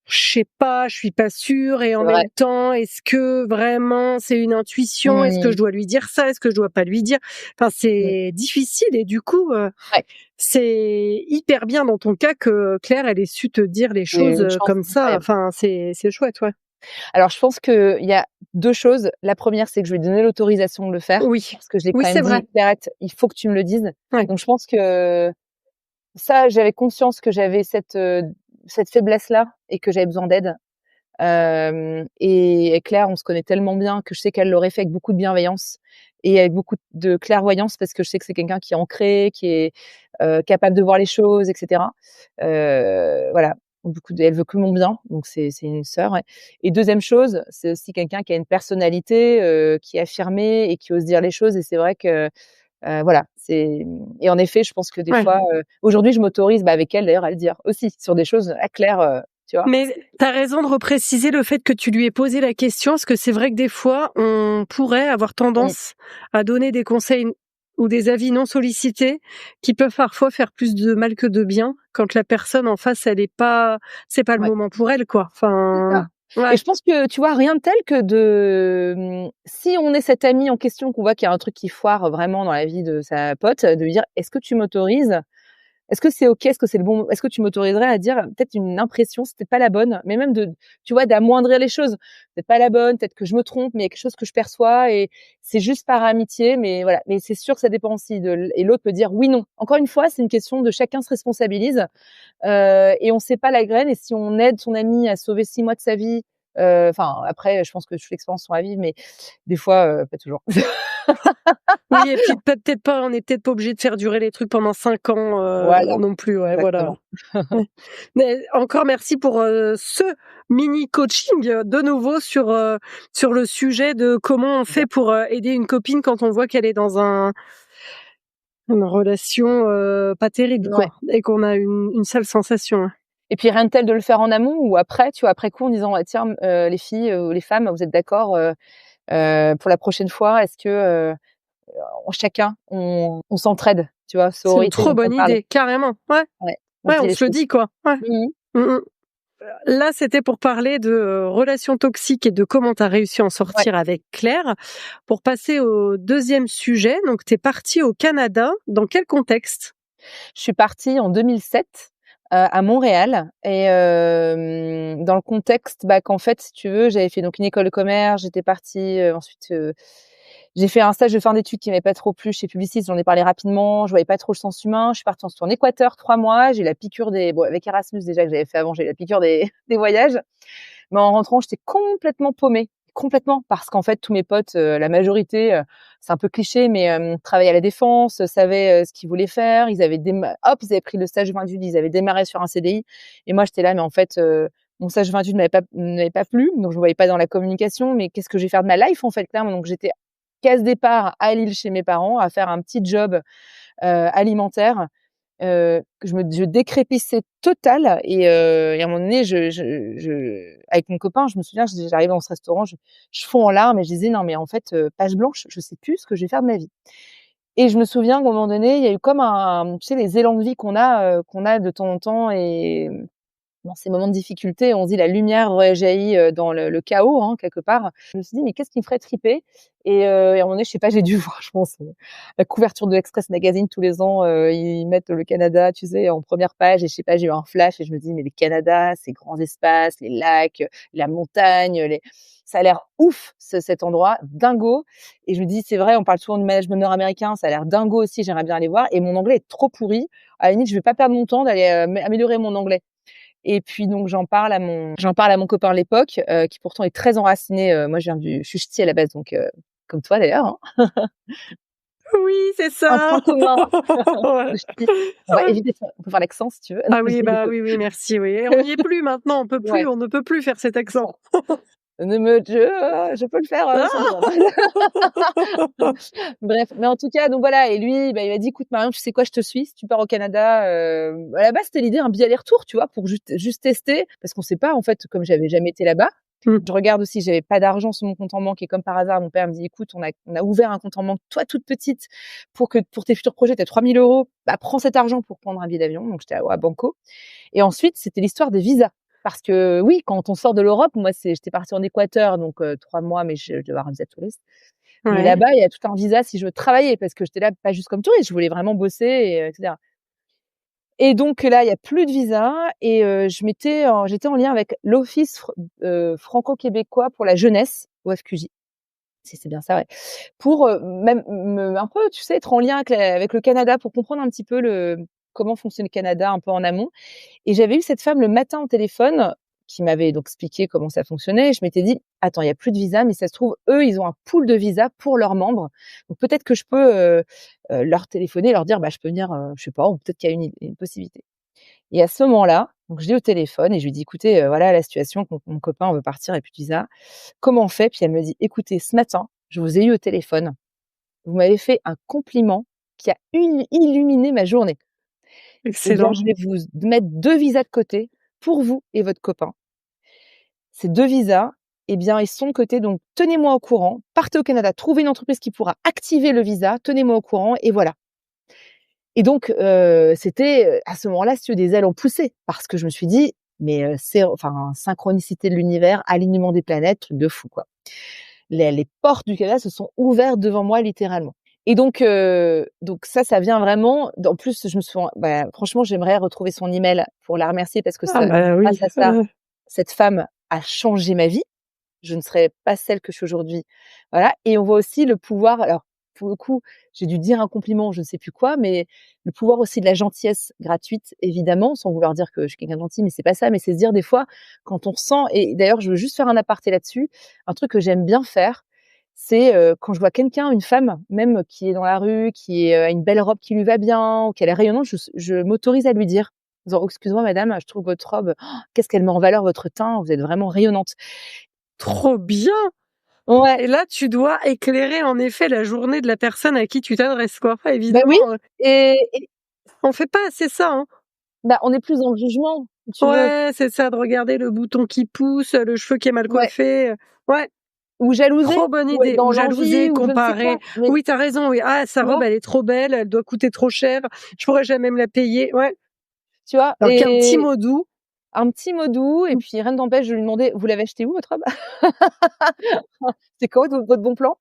je sais pas, je suis pas sûre, et en C'est vrai. même temps, est-ce que vraiment c'est une intuition? Est-ce que je Mmh. dois lui dire ça? Est-ce que je dois pas lui dire? Enfin, Mmh. c'est difficile, et du coup, Ouais. c'est hyper bien dans ton cas que Claire, elle ait su te dire les C'est choses une chance comme ça. incroyable. Enfin, c'est chouette, ouais. Alors je pense qu'il y a 2 choses. La première, c'est que je lui ai donné l'autorisation de le faire Oui, parce que je l'ai oui, quand même c'est vrai. dit: «Clairette, il faut que tu me le dises». Ouais. Donc je pense que ça, j'avais conscience que j'avais cette faiblesse-là et que j'avais besoin d'aide. Et Claire, on se connaît tellement bien que je sais qu'elle l'aurait fait avec beaucoup de bienveillance et avec beaucoup de clairvoyance parce que je sais que c'est quelqu'un qui est ancré, qui est, capable de voir les choses et cetera. Voilà, elle veut que mon bien, donc c'est une sœur, ouais. Et deuxième chose, c'est aussi quelqu'un qui a une personnalité, qui est affirmée et qui ose dire les choses et c'est vrai que, voilà, et en effet, je pense que des Ouais. fois, aujourd'hui, je m'autorise, avec elle d'ailleurs, à le dire aussi sur des choses à Claire, tu vois? Mais t'as raison de repréciser le fait que tu lui aies posé la question, parce que c'est vrai que des fois, on pourrait avoir Mmh, tendance à donner des conseils ou des avis non sollicités qui peuvent parfois faire plus de mal que de bien quand la personne en face, c'est pas le ouais. moment pour elle, quoi. C'est ça. Enfin, Et ouais, je pense que, tu vois, rien de tel que si on est cet ami en question, qu'on voit qu'il y a un truc qui foire vraiment dans la vie de sa pote, de lui dire: «Est-ce que tu m'autorises? Est-ce que c'est OK? Est-ce que c'est le bon est-ce que tu m'autoriserais à dire peut-être une impression, c'est peut-être pas la bonne?» Mais même tu vois, d'amoindrir les choses. Peut-être pas la bonne, peut-être que je me trompe, mais il y a quelque chose que je perçois et c'est juste par amitié, mais voilà. Mais c'est sûr que ça dépend aussi et l'autre peut dire oui, non. Encore une fois, c'est une question de chacun se responsabilise. Et on sait pas la graine et si on aide son ami à sauver 6 mois de sa vie, enfin après je pense que toutes les expériences sont à vivre, mais des fois, pas toujours. oui, et puis peut-être pas, on n'est peut-être pas obligé de faire durer les trucs pendant 5 ans Voilà, non plus, ouais, voilà. exactement. Ouais. Mais encore merci pour ce mini coaching de nouveau sur le sujet de comment on fait pour aider une copine quand on voit qu'elle est dans une relation pas terrible, Ouais. quoi, et qu'on a une sale sensation. Et puis rien de tel de le faire en amont ou après, tu vois, après coup en disant: «Ah tiens, les filles, ou les femmes, vous êtes d'accord, pour la prochaine fois, est-ce que, chacun on s'entraide?» Tu vois? C'est une Sororité trop dont on bonne parlait. idée, carrément. Ouais, Ouais, on se ouais, dit on les se le choses. dit, quoi. Ouais. Mmh mh. Mmh mh. Là, c'était pour parler de relations toxiques et de comment tu as réussi à en Ouais. sortir avec Claire. Pour passer au deuxième sujet, donc tu es partie au Canada. Dans quel contexte? Je suis partie en 2007, à Montréal et dans le contexte, qu'en fait, si tu veux, j'avais fait donc une école de commerce, j'étais partie, ensuite, j'ai fait un stage de fin d'études qui m'avait pas trop plu chez Publicis, j'en ai parlé rapidement, je voyais pas trop le sens humain. Je suis partie ensuite en Équateur 3 mois, j'ai eu la piqûre avec Erasmus déjà que j'avais fait avant, j'ai eu la piqûre des des voyages. Mais en rentrant, j'étais complètement paumée, complètement, parce qu'en fait, tous mes potes, la majorité, c'est un peu cliché, mais travaillaient à la défense, savaient, ce qu'ils voulaient faire. Ils avaient pris le stage 28, ils avaient démarré sur un CDI et moi, j'étais là, mais en fait, mon stage 28 ne m'avait pas plu, donc je me voyais pas dans la communication, mais qu'est-ce que je vais faire de ma life, en fait, clairement? Donc j'étais case départ à Lille chez mes parents, à faire un petit job, alimentaire. Que je décrépissais total et à un moment donné, avec mon copain, je me souviens, j'arrivais dans ce restaurant, je fonds en larmes et je disais: «Non mais en fait, page blanche, je sais plus ce que je vais faire de ma vie». Et je me souviens qu'à un moment donné, il y a eu comme tu sais les élans de vie qu'on a de temps en temps dans ces moments de difficulté, on se dit la lumière jaillit dans le chaos, hein, quelque part. Je me suis dit: «Mais qu'est-ce qui me ferait triper?» et à un moment donné, je sais pas, j'ai dû voir, je pense, la couverture de l'Express Magazine tous les ans, ils mettent le Canada, tu sais, en première page et je sais pas, j'ai eu un flash et je me dis: «Mais le Canada, ces grands espaces, les lacs, la montagne, les ça a l'air ouf cet endroit, dingo» et je me dis: «C'est vrai, on parle souvent du management nord-américain, ça a l'air dingo aussi, j'aimerais bien aller voir» et mon anglais est trop pourri. À la limite, je vais pas perdre mon temps d'aller, améliorer mon anglais. Et puis donc j'en parle à mon copain de l'époque, qui pourtant est très enraciné, moi je suis ch'ti à la base donc comme toi d'ailleurs, hein, Oui, c'est un ça. point commun, Ouais. le ch'ti. On va éviter ça, on peut faire l'accent si tu veux. Non, Ah je oui, rigole. bah, oui, oui, merci, oui. Et on n'y est plus maintenant, Ouais. on ne peut plus faire cet accent. Je peux le faire, sans demande. Bref, mais en tout cas, donc voilà et lui, bah, il m'a dit: «Écoute Marion, tu sais quoi? Je te suis, si tu pars au Canada», à la base, c'était l'idée, un billet aller-retour, tu vois? Pour juste tester parce qu'on sait pas, en fait, comme j'avais jamais été là-bas. Mmh. Je regarde aussi, j'avais pas d'argent sur mon compte en banque et comme par hasard, mon père me dit: «Écoute, on a ouvert un compte en banque, toi toute petite, pour tes futurs projets, tu as 3 000 €, bah, prends cet argent pour prendre un billet d'avion». Donc j'étais: «Ouais, banco» et ensuite, c'était l'histoire des visas. Parce que oui, quand on sort de l'Europe, moi, j'étais partie en Équateur, donc 3 mois, mais je devais avoir un visa de touriste. Mais Ouais. là-bas, il y a tout un visa si je veux travailler parce que j'étais là pas juste comme touriste, je voulais vraiment bosser et cetera. Et donc là, il y a plus de visa et j'étais en lien avec l'Office franco-québécois pour la jeunesse, OFQJ, si c'est bien ça, ouais. Pour, même un peu, tu sais, être en lien avec le Canada pour comprendre un petit peu comment fonctionne le Canada un peu en amont. Et j'avais eu cette femme le matin au téléphone qui m'avait donc expliqué comment ça fonctionnait. Et je m'étais dit: «Attends, il y a plus de visa, mais ça se trouve, eux, ils ont un pool de visas pour leurs membres. Donc peut-être que je peux, leur téléphoner, leur dire, bah, je peux venir, je sais pas, ou peut-être qu'il y a une possibilité». Et à ce moment-là, donc je l'ai au téléphone et je lui dis: «Écoutez, voilà la situation, mon copain veut partir et plus de visa. Comment on fait?» Puis elle me dit: «Écoutez, ce matin, je vous ai eu au téléphone. Vous m'avez fait un compliment qui a illuminé ma journée. Eh bien, Excellent. je vais vous mettre 2 visas de côté pour vous et votre copain. Ces 2 visas, eh bien, ils sont cotés, donc tenez-moi au courant. Partez au Canada, trouvez une entreprise qui pourra activer le visa, tenez-moi au courant et voilà». Et donc c'était, à ce moment-là, si tu veux, des ailes ont poussé parce que je me suis dit: «Mais c'est enfin, synchronicité de l'univers, alignement des planètes, truc de fou, quoi». Les portes du Canada se sont ouvertes devant moi littéralement. Et donc ça vient vraiment en plus, je me suis bah, franchement, j'aimerais retrouver son email pour la remercier parce que Ah ça bah, oui. grâce à ça, cette femme a changé ma vie. Je ne serais pas celle que je suis aujourd'hui. Voilà et on voit aussi le pouvoir alors, pour le coup, j'ai dû dire un compliment, je ne sais plus quoi, mais le pouvoir aussi de la gentillesse gratuite, évidemment, sans vouloir dire que je suis quelqu'un de gentil, mais c'est pas ça, mais c'est se dire des fois, quand on sent et d'ailleurs, je veux juste faire un aparté là-dessus, un truc que j'aime bien faire, c'est, quand je vois quelqu'un, une femme, même qui est dans la rue, a une belle robe qui lui va bien ou qu'elle est rayonnante, je m'autorise à lui dire, en disant: «Oh, excuse-moi madame, je trouve votre robe, qu'est-ce qu'elle met en valeur votre teint, vous êtes vraiment rayonnante». Trop bien! Ouais, Et là, tu dois éclairer en effet la journée de la personne à qui tu t'adresses, quoi. bah, oui Évidemment, et on fait pas assez ça, hein. bah, on est plus dans le jugement, si tu veux. Ouais, c'est ça, de regarder le bouton qui pousse, le cheveu qui est mal Ouais, coiffé, ouais, ou jalouser, trop bonne ou être idée. dans Ou l'envie jalouser, ou je ne sais comparer. quoi, mais Oui, tu as raison, oui. «Ah, sa tu robe, vois? elle est trop belle, elle doit coûter trop cher, je pourrais jamais me la payer». Ouais, Tu vois? alors qu'un petit Et mot doux. un petit mot doux et Mmh. puis rien ne t'empêche de lui demander: «Vous l'avez acheté où votre robe?» C'est quoi votre bon plan?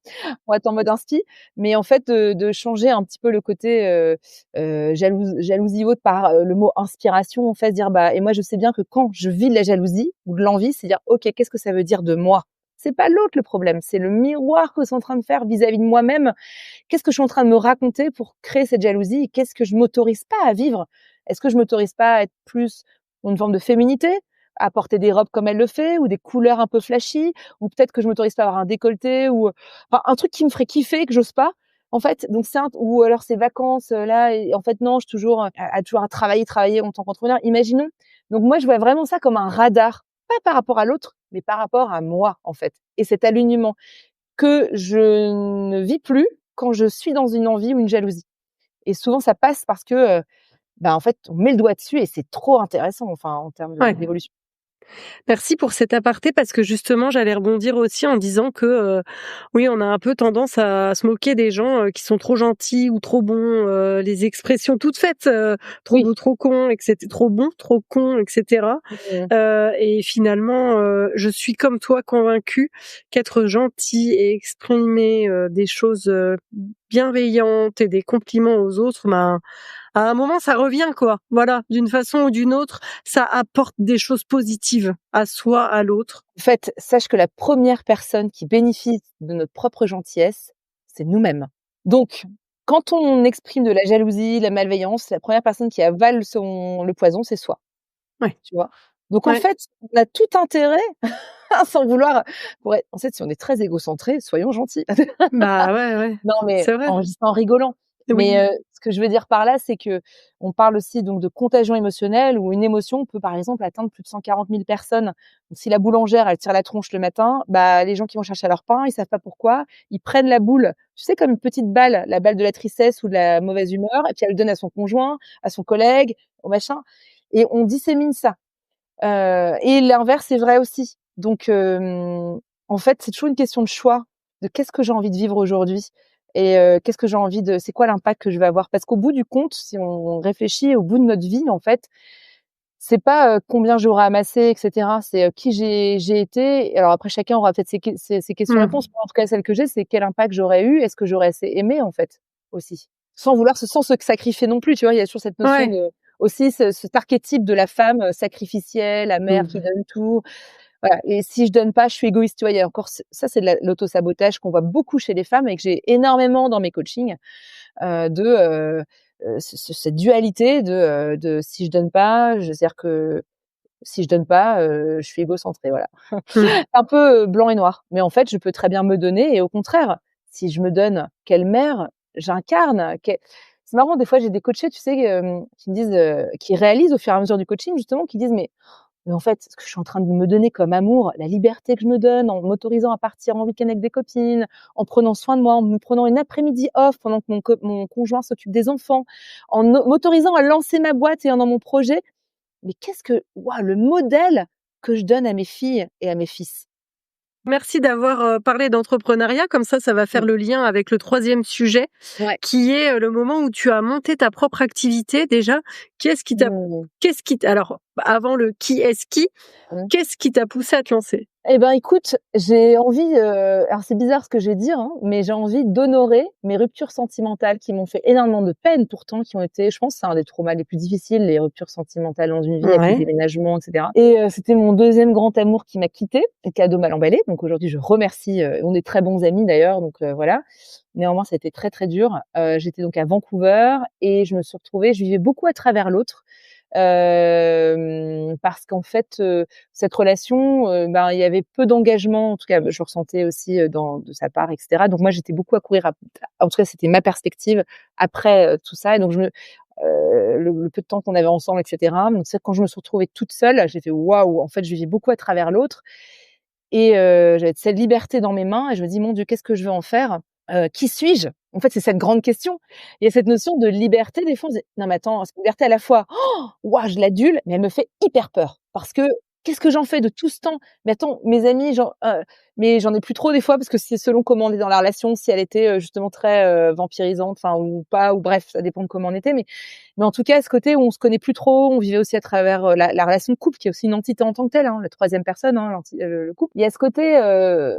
On va être en mode inspi, mais en fait, de changer un petit peu le côté, jalousie haute par, le mot inspiration, en fait, dire: «Bah» et moi je sais bien que quand je vis de la jalousie ou de l'envie, c'est dire: «OK, qu'est-ce que ça veut dire de moi?» C'est pas l'autre le problème, c'est le miroir que c'est en train de faire vis-à-vis de moi-même. Qu'est-ce que je suis en train de me raconter pour créer cette jalousie? Et qu'est-ce que je m'autorise pas à vivre? Est-ce que je m'autorise pas à être plus dans une forme de féminité? À porter des robes comme elle le fait ou des couleurs un peu flashy? Ou peut-être que je m'autorise pas à avoir un décolleté ou, enfin un truc qui me ferait kiffer que j'ose pas, en fait. Donc ou alors ces vacances, là et en fait non, je suis toujours, toujours à travailler en tant qu'entrepreneur. Imaginons. Donc moi, je vois vraiment ça comme un radar, pas par rapport à l'autre, mais par rapport à moi, en fait. Et cet alignement que je ne vis plus quand je suis dans une envie ou une jalousie. Et souvent ça passe parce que, bah, en fait, on met le doigt dessus et c'est trop intéressant, enfin, en termes Ouais. d'évolution. Merci pour cet aparté parce que justement, j'allais rebondir aussi en disant que, oui, on a un peu tendance à se moquer des gens, qui sont trop gentils ou trop bons, les expressions toutes faites, trop Oui. beau, trop con trop bon, trop con et cetera. Mmh. Et finalement, je suis comme toi convaincue qu'être gentil et exprimer, des choses, bienveillantes et des compliments aux autres, ben, à un moment, ça revient, quoi. Voilà, d'une façon ou d'une autre, ça apporte des choses positives à soi, à l'autre. En fait, sache que la première personne qui bénéficie de notre propre gentillesse, c'est nous-mêmes. Donc, quand on exprime de la jalousie, la malveillance, la première personne qui avale le poison, c'est soi, Ouais, tu vois? Donc en ouais. fait, on a tout intérêt, sans vouloir en fait, si on est très égocentré, soyons gentils. Bah, ouais, ouais, Non, mais c'est vrai. je dis ça en rigolant. Mais, Oui. ce que je veux dire par là, c'est qu'on parle aussi donc de contagion émotionnelle où une émotion peut, par exemple, atteindre plus de 140 000 personnes. Donc si la boulangère, elle tire la tronche le matin, bah, les gens qui vont chercher leur pain, ils savent pas pourquoi, ils prennent la boule, tu sais, comme une petite balle, la balle de la tristesse ou de la mauvaise humeur et puis elle le donne à son conjoint, à son collègue, au machin et on dissémine ça. Et l'inverse est vrai aussi. Donc, en fait, c'est toujours une question de choix, de qu'est-ce que j'ai envie de vivre aujourd'hui et qu'est-ce que j'ai envie de c'est quoi l'impact que je vais avoir? Parce qu'au bout du compte, si on réfléchit au bout de notre vie, en fait, c'est pas, combien j'aurai amassé et cetera, c'est, qui j'ai été. Alors après chacun aura peut-être ses Mmh. questions-réponses. Moi, en tout cas, celle que j'ai, c'est quel impact j'aurais eu? Est-ce que j'aurais assez aimé, en fait, aussi? Sans se sacrifier non plus, tu vois? Il y a toujours cette notion Ouais. de aussi cet archétype de la femme, sacrificielle, la mère qui Mmh. donne tout. Voilà et si je donne pas, je suis égoïste, tu vois? Il y a encore ça, c'est de l'auto-sabotage qu'on voit beaucoup chez les femmes et que j'ai énormément dans mes coachings, cette dualité de si je donne pas, c'est-à-dire que si je donne pas, je suis égocentrée, voilà. Mmh. Un peu, blanc et noir. Mais en fait, je peux très bien me donner et au contraire, si je me donne, quelle mère j'incarne, c'est marrant, des fois, j'ai des coachés, tu sais, qui me disent, qui réalisent au fur et à mesure du coaching justement, qui disent: Mais en fait, ce que je suis en train de me donner comme amour, la liberté que je me donne en m'autorisant à partir en week-end avec des copines, en prenant soin de moi, en me prenant une après-midi off pendant que mon conjoint s'occupe des enfants, en m'autorisant à lancer ma boîte et dans mon projet. Mais qu'est-ce que waouh, le modèle que je donne à mes filles et à mes fils. Merci d'avoir, parlé d'entrepreneuriat, comme ça va faire Mmh. le lien avec le troisième sujet, Ouais. qui est, le moment où tu as monté ta propre activité. Déjà, qu'est-ce qui t'a Mmh. alors, avant le qui est-ce qui, Mmh. qu'est-ce qui t'a poussé à te lancer? Eh ben, écoute, j'ai envie, alors c'est bizarre ce que je vais dire, hein, mais j'ai envie d'honorer mes ruptures sentimentales qui m'ont fait énormément de peine pourtant, qui ont été je pense, c'est un des traumas les plus difficiles, les ruptures sentimentales dans une vie avec les Ouais. déménagements et cetera et c'était mon deuxième grand amour qui m'a quittée, cadeau mal emballé, donc aujourd'hui je remercie, on est très bons amis d'ailleurs, donc voilà. Néanmoins, ça a été très, très dur. J'étais donc à Vancouver et je me suis retrouvée je vivais beaucoup à travers l'autre, parce qu'en fait, cette relation, ben, il y avait peu d'engagement, en tout cas, je ressentais aussi, de sa part et cetera. Donc moi, j'étais beaucoup à courir en tout cas, c'était ma perspective après, tout ça et donc le peu de temps qu'on avait ensemble et cetera. Donc c'est quand je me suis retrouvée toute seule, j'ai fait: «Waouh!» En fait, je vivais beaucoup à travers l'autre et j'avais cette liberté dans mes mains et je me dis: «Mon Dieu, qu'est-ce que je veux en faire? Qui suis-je?» En fait, c'est cette grande question. Il y a cette notion de liberté, des fois, on se dit: «Non mais attends, cette liberté à la fois, waouh, je l'adule, mais elle me fait hyper peur parce que qu'est-ce que j'en fais de tout ce temps? Mais attends, mes amis, mais j'en ai plus trop des fois parce que c'est selon comment on est dans la relation, si elle était, justement très, vampirisante, enfin ou pas ou bref, ça dépend de comment on était, mais en tout cas, ce côté où on se connaît plus trop, on vivait aussi à travers, la relation de couple qui est aussi une entité en tant que telle, hein, la troisième personne, hein, le couple. Il y a ce côté,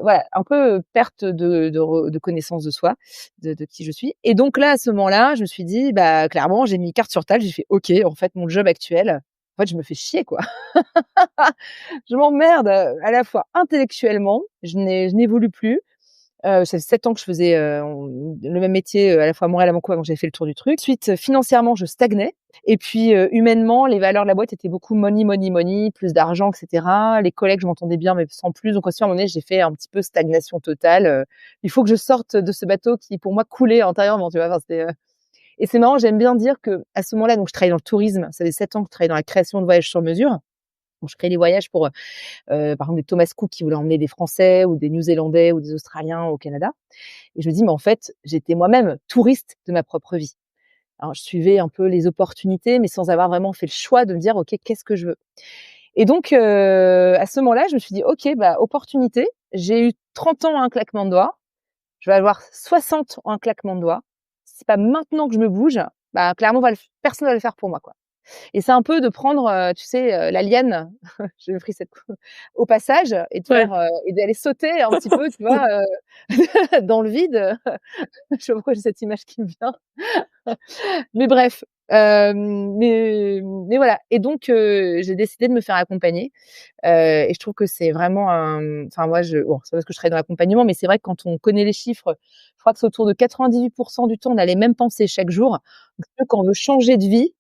voilà, un peu perte de connaissance de soi, de qui je suis et donc là, à ce moment-là, je me suis dit, bah, clairement, j'ai mis carte sur table, j'ai fait: «OK, en fait, mon job actuel, en fait, je me fais chier, quoi. Je m'emmerde, à la fois intellectuellement, je n'évolue plus, ça fait 7 ans que je faisais, le même métier, à la fois à Montréal et à Vancouver, donc j'avais fait le tour du truc. Ensuite, financièrement, je stagnais et puis, humainement, les valeurs de la boîte étaient beaucoup money, money, money, plus d'argent et cetera. Les collègues, je m'entendais bien, mais sans plus. Donc aussi, à un moment donné, j'ai fait un petit peu stagnation totale, il faut que je sorte de ce bateau qui, pour moi, coulait intérieurement, tu vois? Enfin, c'était, et c'est marrant, j'aime bien dire qu'à ce moment-là, donc je travaillais dans le tourisme. Ça faisait 7 ans que je travaillais dans la création de voyages sur mesure. Donc je créais des voyages pour, par exemple, des Thomas Cook qui voulaient emmener des Français ou des Néo-Zélandais ou des Australiens au Canada. Et je me dis: «Mais en fait, j'étais moi-même touriste de ma propre vie». Alors je suivais un peu les opportunités, mais sans avoir vraiment fait le choix de me dire: «OK, qu'est-ce que je veux?» Et donc, à ce moment-là, je me suis dit: «OK, bah, opportunité. J'ai eu 30 ans en un claquement de doigts. Je vais avoir 60 en un claquement de doigts. Si c'est pas maintenant que je me bouge, bah, clairement, personne va le faire pour moi, quoi». Et c'est un peu de prendre, tu sais, la liane, j'ai pris cette au passage et de Ouais. faire, et d'aller sauter un petit peu, tu vois, dans le vide. Je sais pas pourquoi j'ai cette image qui me vient. Mais bref, mais voilà et donc j'ai décidé de me faire accompagner, et je trouve que c'est vraiment un enfin moi bon, c'est parce que je travaille dans l'accompagnement, mais c'est vrai que quand on connaît les chiffres, je crois que c'est autour de 98 du temps, on a les mêmes pensées chaque jour. Donc quand on veut changer de vie,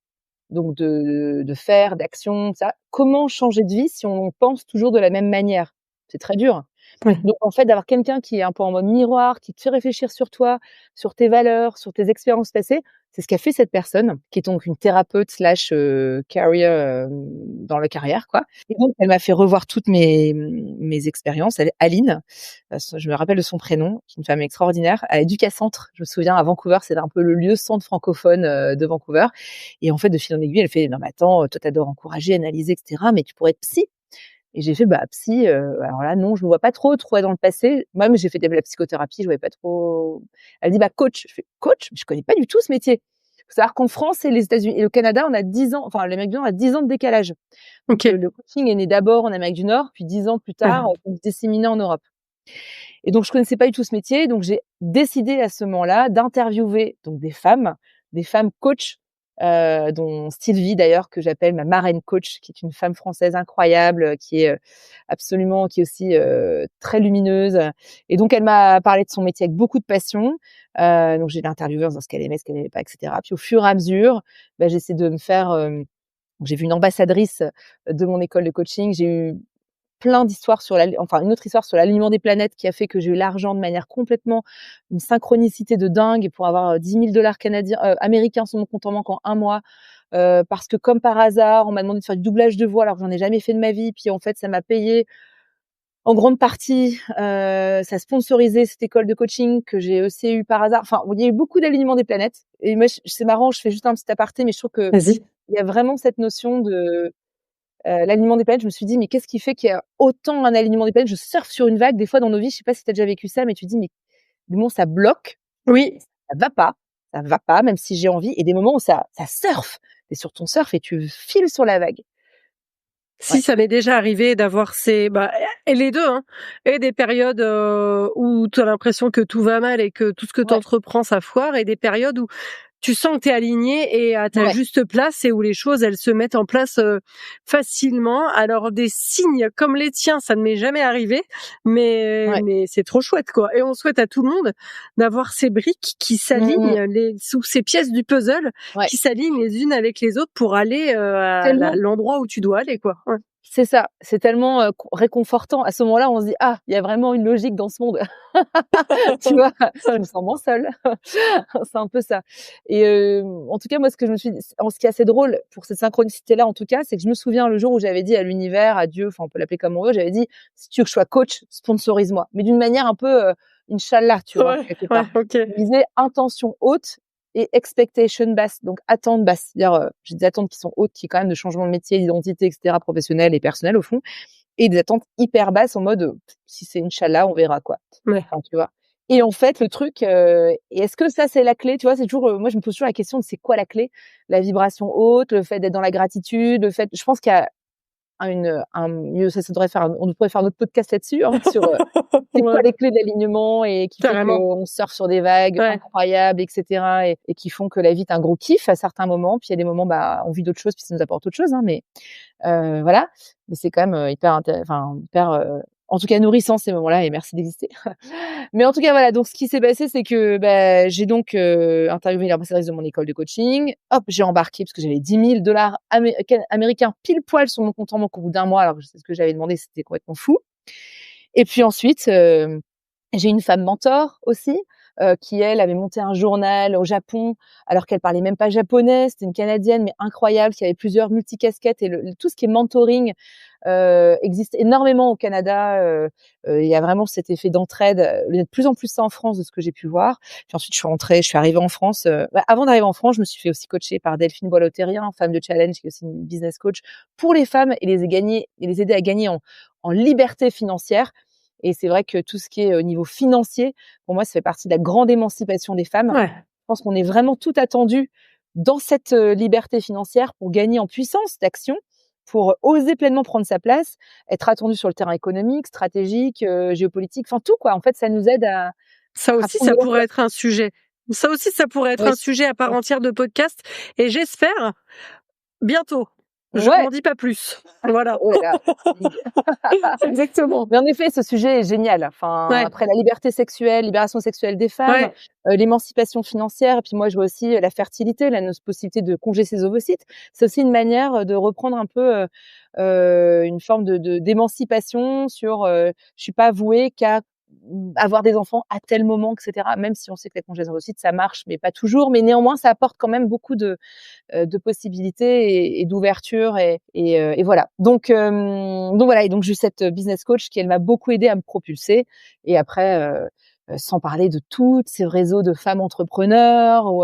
donc de faire, d'action, ça, comment changer de vie si on pense toujours de la même manière? C'est très dur. Ouais. Donc en fait, d'avoir quelqu'un qui est un peu en mode miroir, qui te fait réfléchir sur toi, sur tes valeurs, sur tes expériences passées, c'est ce qu'a fait cette personne, qui est donc une thérapeute slash, career, dans la carrière, quoi. Et donc elle m'a fait revoir toutes mes expériences. Elle Aline, je me rappelle de son prénom, qui est une femme extraordinaire, à Educacentre, je me souviens à Vancouver, c'était un peu le lieu centre francophone, de Vancouver. Et en fait, de fil en aiguille, elle fait: «Non mais attends, toi tu adores encourager, analyser et cetera, mais tu pourrais être psy». Et j'ai fait: «Bah, psy, alors là, non, je me vois pas trop dans le passé». Moi-même, j'ai fait de la psychothérapie, je voyais pas trop. Elle dit: «Bah, coach». Je fais: «Coach? Je connais pas du tout ce métier». Faut savoir qu'en France et les États-Unis et le Canada, on a 10 ans, enfin, l'Amérique du Nord a 10 ans de décalage. Donc, OK. le coaching est né d'abord en Amérique du Nord, puis 10 ans plus tard, Ah. disséminé en Europe. Et donc je connaissais pas du tout ce métier, donc j'ai décidé à ce moment-là d'interviewer donc des femmes coachs, dont Sylvie d'ailleurs que j'appelle ma marraine coach, qui est une femme française incroyable, qui est, absolument qui est aussi, très lumineuse, et donc elle m'a parlé de son métier avec beaucoup de passion. Donc j'ai interviewé en disant ce qu'elle aimait, ce qu'elle aimait pas et cetera. Puis au fur et à mesure, bah, j'ai essayé de me faire, j'ai vu une ambassadrice de mon école de coaching, j'ai eu plein d'histoires sur une autre histoire sur l'alignement des planètes qui a fait que j'ai eu l'argent de manière complètement une synchronicité de dingue pour avoir 10 000 $ canadiens, américains sur mon compte en banque en un mois. Parce que comme par hasard, on m'a demandé de faire du doublage de voix alors que j'en ai jamais fait de ma vie. Puis en fait, ça m'a payé en grande partie, ça sponsorisait cette école de coaching que j'ai aussi eu par hasard. Enfin, il y a eu beaucoup d'alignement des planètes et moi, c'est marrant, je fais juste un petit aparté, mais je trouve qu'il Vas-y. y a vraiment cette notion de l'alignement des planètes. Je me suis dit: «Mais qu'est-ce qui fait qu'il y a autant un alignement des planètes?» Je surfe sur une vague des fois dans nos vies, je sais pas si tu as déjà vécu ça, mais tu te dis: «Mais des moments ça bloque, Oui. ça va pas même si j'ai envie», et des moments où ça surfe. Tu es sur ton surf et tu files sur la vague. Si, Ouais, ça m'est déjà arrivé d'avoir et les 2, hein, et des périodes, où tu as l'impression que tout va mal et que tout ce que tu ouais, entreprends, ça foire, et des périodes où tu sens que tu es aligné et à ta ouais, juste place, et où les choses, elles se mettent en place, facilement. Alors des signes comme les tiens, ça ne m'est jamais arrivé, mais ouais. c'est trop chouette, quoi, et on souhaite à tout le monde d'avoir ces briques qui Mmh mh. s'alignent, les sous ces pièces du puzzle Ouais. qui s'alignent les unes avec les autres pour aller, à Tellement. l'endroit où tu dois aller, quoi. Ouais. C'est ça, c'est tellement, réconfortant. À ce moment-là, on se dit: «Ah, il y a vraiment une logique dans ce monde». Tu vois? Je me sens moins seule. C'est un peu ça. Et en tout cas, moi, ce que je me suis dit, ce qui est assez drôle pour cette synchronicité-là, en tout cas, c'est que je me souviens le jour où j'avais dit à l'univers, à Dieu, enfin, on peut l'appeler comme on veut, j'avais dit: «Si tu veux que je sois coach, sponsorise-moi». Mais d'une manière un peu, Inch'Allah, tu vois? Ouais, Quelque ouais, part. OK. Je disais intention haute et expectation basse, donc attente basse. C'est-à-dire, j'ai des attentes qui sont hautes, qui est quand même de changement de métier, d'identité et cetera, professionnelle et personnelle au fond, et des attentes hyper basses en mode, si c'est Inch'Allah, on verra, quoi. Ouais. Enfin, tu vois? Et en fait, le truc, et est-ce que ça, c'est la clé? Tu vois? C'est toujours, moi, je me pose toujours la question de c'est quoi la clé? La vibration haute, le fait d'être dans la gratitude, le fait je pense qu'il y a un mieux ça devrait faire on pourrait faire un autre podcast là-dessus, hein, sur, c'est quoi Ouais, les clés d'alignement et qui fait carrément. qu'on surfe sur des vagues Ouais. incroyables et cetera, et qui font que la vie est un gros kiff à certains moments, puis il y a des moments, bah, on vit d'autres choses, puis ça nous apporte autre chose, hein, mais voilà. Mais c'est quand même, hyper, en tout cas nourrissant ces moments-là, et merci d'exister. Mais en tout cas, voilà, donc ce qui s'est passé, c'est que, bah, j'ai donc, interviewé l'ambassadrice de mon école de coaching. Hop, j'ai embarqué parce que j'avais 10 000 $ américains pile poil sur mon compte en banque au bout d'un mois, alors que c'est ce que j'avais demandé, c'était complètement fou. Et puis ensuite, j'ai une femme mentor aussi, qui elle avait monté un journal au Japon, alors qu'elle parlait même pas japonais. C'était une Canadienne, mais incroyable, qui avait plusieurs multicasquettes, et tout ce qui est mentoring, existe énormément au Canada. Il y a vraiment cet effet d'entraide. Il y a de plus en plus ça en France, de ce que j'ai pu voir. Puis ensuite, je suis arrivée en France. Avant d'arriver en France, je me suis fait aussi coacher par Delphine Boileau-Thérien, femme de challenge, qui est aussi une business coach pour les femmes et les aider à gagner en liberté financière. Et c'est vrai que tout ce qui est au niveau financier, pour moi, ça fait partie de la grande émancipation des femmes. Ouais. Je pense qu'on est vraiment tout attendu dans cette liberté financière pour gagner en puissance d'action, pour oser pleinement prendre sa place, être attendu sur le terrain économique, stratégique, géopolitique, enfin tout quoi. En fait, ça nous aide à Ça aussi, prendre ça de la pourrait être un sujet. Ça aussi, ça pourrait être oui. un sujet à part entière de podcast. Et j'espère bientôt. Je Ouais. n'en dis pas plus. Voilà. Oh là là. Exactement. Mais en effet, ce sujet est génial. Enfin, Ouais. après la liberté sexuelle, libération sexuelle des femmes, Ouais. l'émancipation financière, et puis moi je vois aussi la fertilité, la possibilité de congeler ses ovocytes. C'est aussi une manière de reprendre un peu une forme d'émancipation sur je suis pas vouée qu'à avoir des enfants à tel moment, etc. Même si on sait que la congélation des ovocytes ça marche, mais pas toujours. Mais néanmoins, ça apporte quand même beaucoup de possibilités et d'ouverture et voilà. Donc voilà, et donc j'ai eu cette business coach qui elle m'a beaucoup aidée à me propulser et après sans parler de tous ces réseaux de femmes entrepreneurs où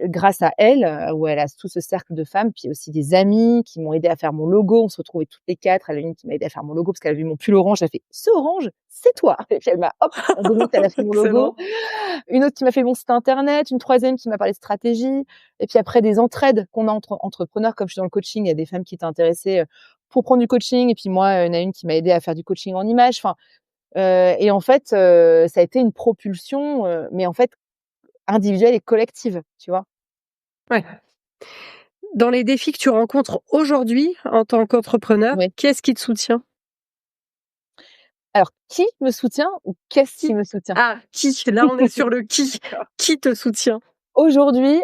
grâce à elle où elle a tout ce cercle de femmes, puis aussi des amis qui m'ont aidé à faire mon logo. On se retrouvait toutes les quatre. Elle a une qui m'a aidé à faire mon logo parce qu'elle a vu mon pull orange. Elle a fait ce orange, c'est toi. Et puis elle m'a hop en 2 minutes elle a fait mon logo. Une autre qui m'a fait mon site internet, une troisième qui m'a parlé de stratégie. Et puis après, des entraides qu'on a entre entrepreneurs, comme je suis dans le coaching, il y a des femmes qui étaient intéressées pour prendre du coaching. Et puis moi, il y en a une qui m'a aidé à faire du coaching en images. Enfin, et en fait, ça a été une propulsion, mais en fait, individuelle et collective, tu vois? Ouais. Dans les défis que tu rencontres aujourd'hui en tant qu'entrepreneur, Oui. qui est-ce qui te soutient? Alors, qui me soutient ou qu'est-ce qui me soutient? Ah, qui? Là, on est sur le qui. Qui te soutient? Aujourd'hui,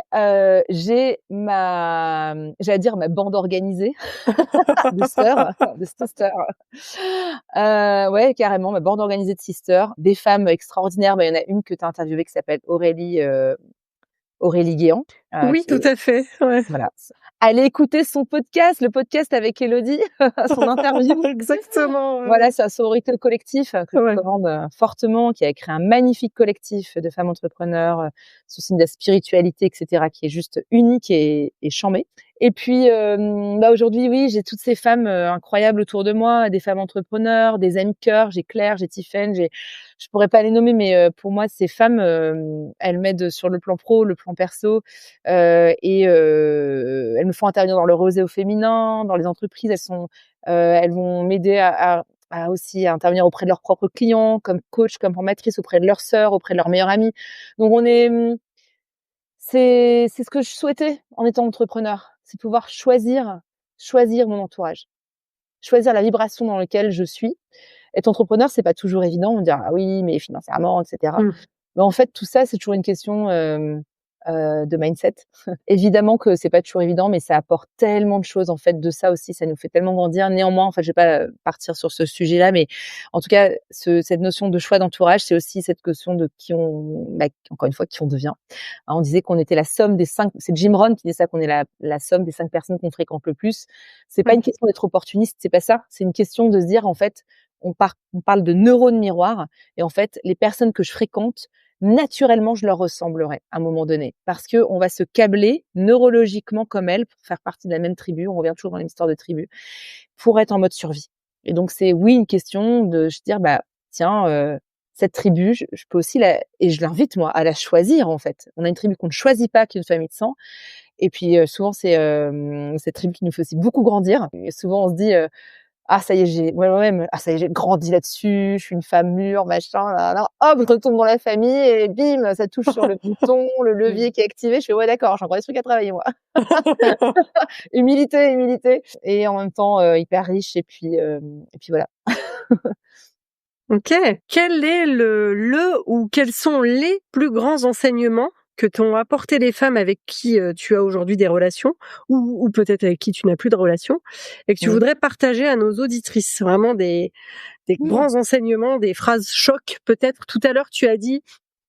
j'ai j'allais dire ma bande organisée de sœurs, de sisters. Ouais, carrément, ma bande organisée de sisters, des femmes extraordinaires. Bah, il y en a une que tu as interviewée qui s'appelle Aurélie Guéant, Oui, qui tout est à fait, ouais. voilà. Allez écouter son podcast, le podcast avec Élodie, son interview. Exactement, ouais, Voilà, ouais. sa sororité le collectif, que je Ouais. recommande, fortement, qui a créé un magnifique collectif de femmes entrepreneurs, sur le signe de la spiritualité, et cetera, qui est juste unique et charmé. Et puis, bah, aujourd'hui, oui, j'ai toutes ces femmes, incroyables autour de moi, des femmes entrepreneurs, des amies de cœur. J'ai Claire, j'ai Tiffaine, je pourrais pas les nommer, mais, pour moi, ces femmes, elles m'aident sur le plan pro, le plan perso, elles me font intervenir dans le rosé au féminin, dans les entreprises. Elles vont m'aider à aussi intervenir auprès de leurs propres clients, comme coach, comme formatrice, auprès de leurs sœurs, auprès de leurs meilleures amies. Donc c'est ce que je souhaitais en étant entrepreneur, c'est pouvoir choisir mon entourage, choisir la vibration dans laquelle je suis. Être entrepreneur, c'est pas toujours évident. On me dit: «Ah oui, mais financièrement, et cetera». Mmh. Mais en fait, tout ça, c'est toujours une question, de mindset. Évidemment que c'est pas toujours évident, mais ça apporte tellement de choses, en fait, de ça aussi, ça nous fait tellement grandir. Néanmoins, en fait, je vais pas partir sur ce sujet-là, mais en tout cas, cette notion de choix d'entourage, c'est aussi cette notion de encore une fois, qui on devient. Hein, on disait qu'on était la somme des 5. C'est Jim Rohn qui disait ça, qu'on est la somme des 5 personnes qu'on fréquente le plus. C'est pas Ouais. une question d'être opportuniste, c'est pas ça. C'est une question de se dire, en fait, on parle de neurones miroirs et en fait, les personnes que je fréquente, naturellement, je leur ressemblerai à un moment donné parce qu'on va se câbler neurologiquement comme elles pour faire partie de la même tribu. On revient toujours dans les histoires de tribu pour être en mode survie. Et donc, c'est oui, une question de se dire, bah, tiens, cette tribu, je peux aussi et je l'invite, moi, à la choisir, en fait. On a une tribu qu'on ne choisit pas, qui est une famille de sang. Et puis, souvent, c'est cette tribu qui nous fait aussi beaucoup grandir. Et souvent, on se dit, ah ça y est, ah ça y est, j'ai grandi là-dessus, je suis une femme mûre, machin, là, là. Hop, je retombe dans la famille et bim, ça touche sur le bouton, le levier qui est activé. Je fais: «Ouais, d'accord, j'ai encore des trucs à travailler, moi». Humilité, humilité et en même temps, hyper riche et puis voilà. OK. Quel est le ou quels sont les plus grands enseignements que t'ont apporté les femmes avec qui, tu as aujourd'hui des relations ou peut-être avec qui tu n'as plus de relations et que tu Mmh. voudrais partager à nos auditrices? Vraiment des Mmh. grands enseignements, des phrases choc peut-être? Tout à l'heure, tu as dit: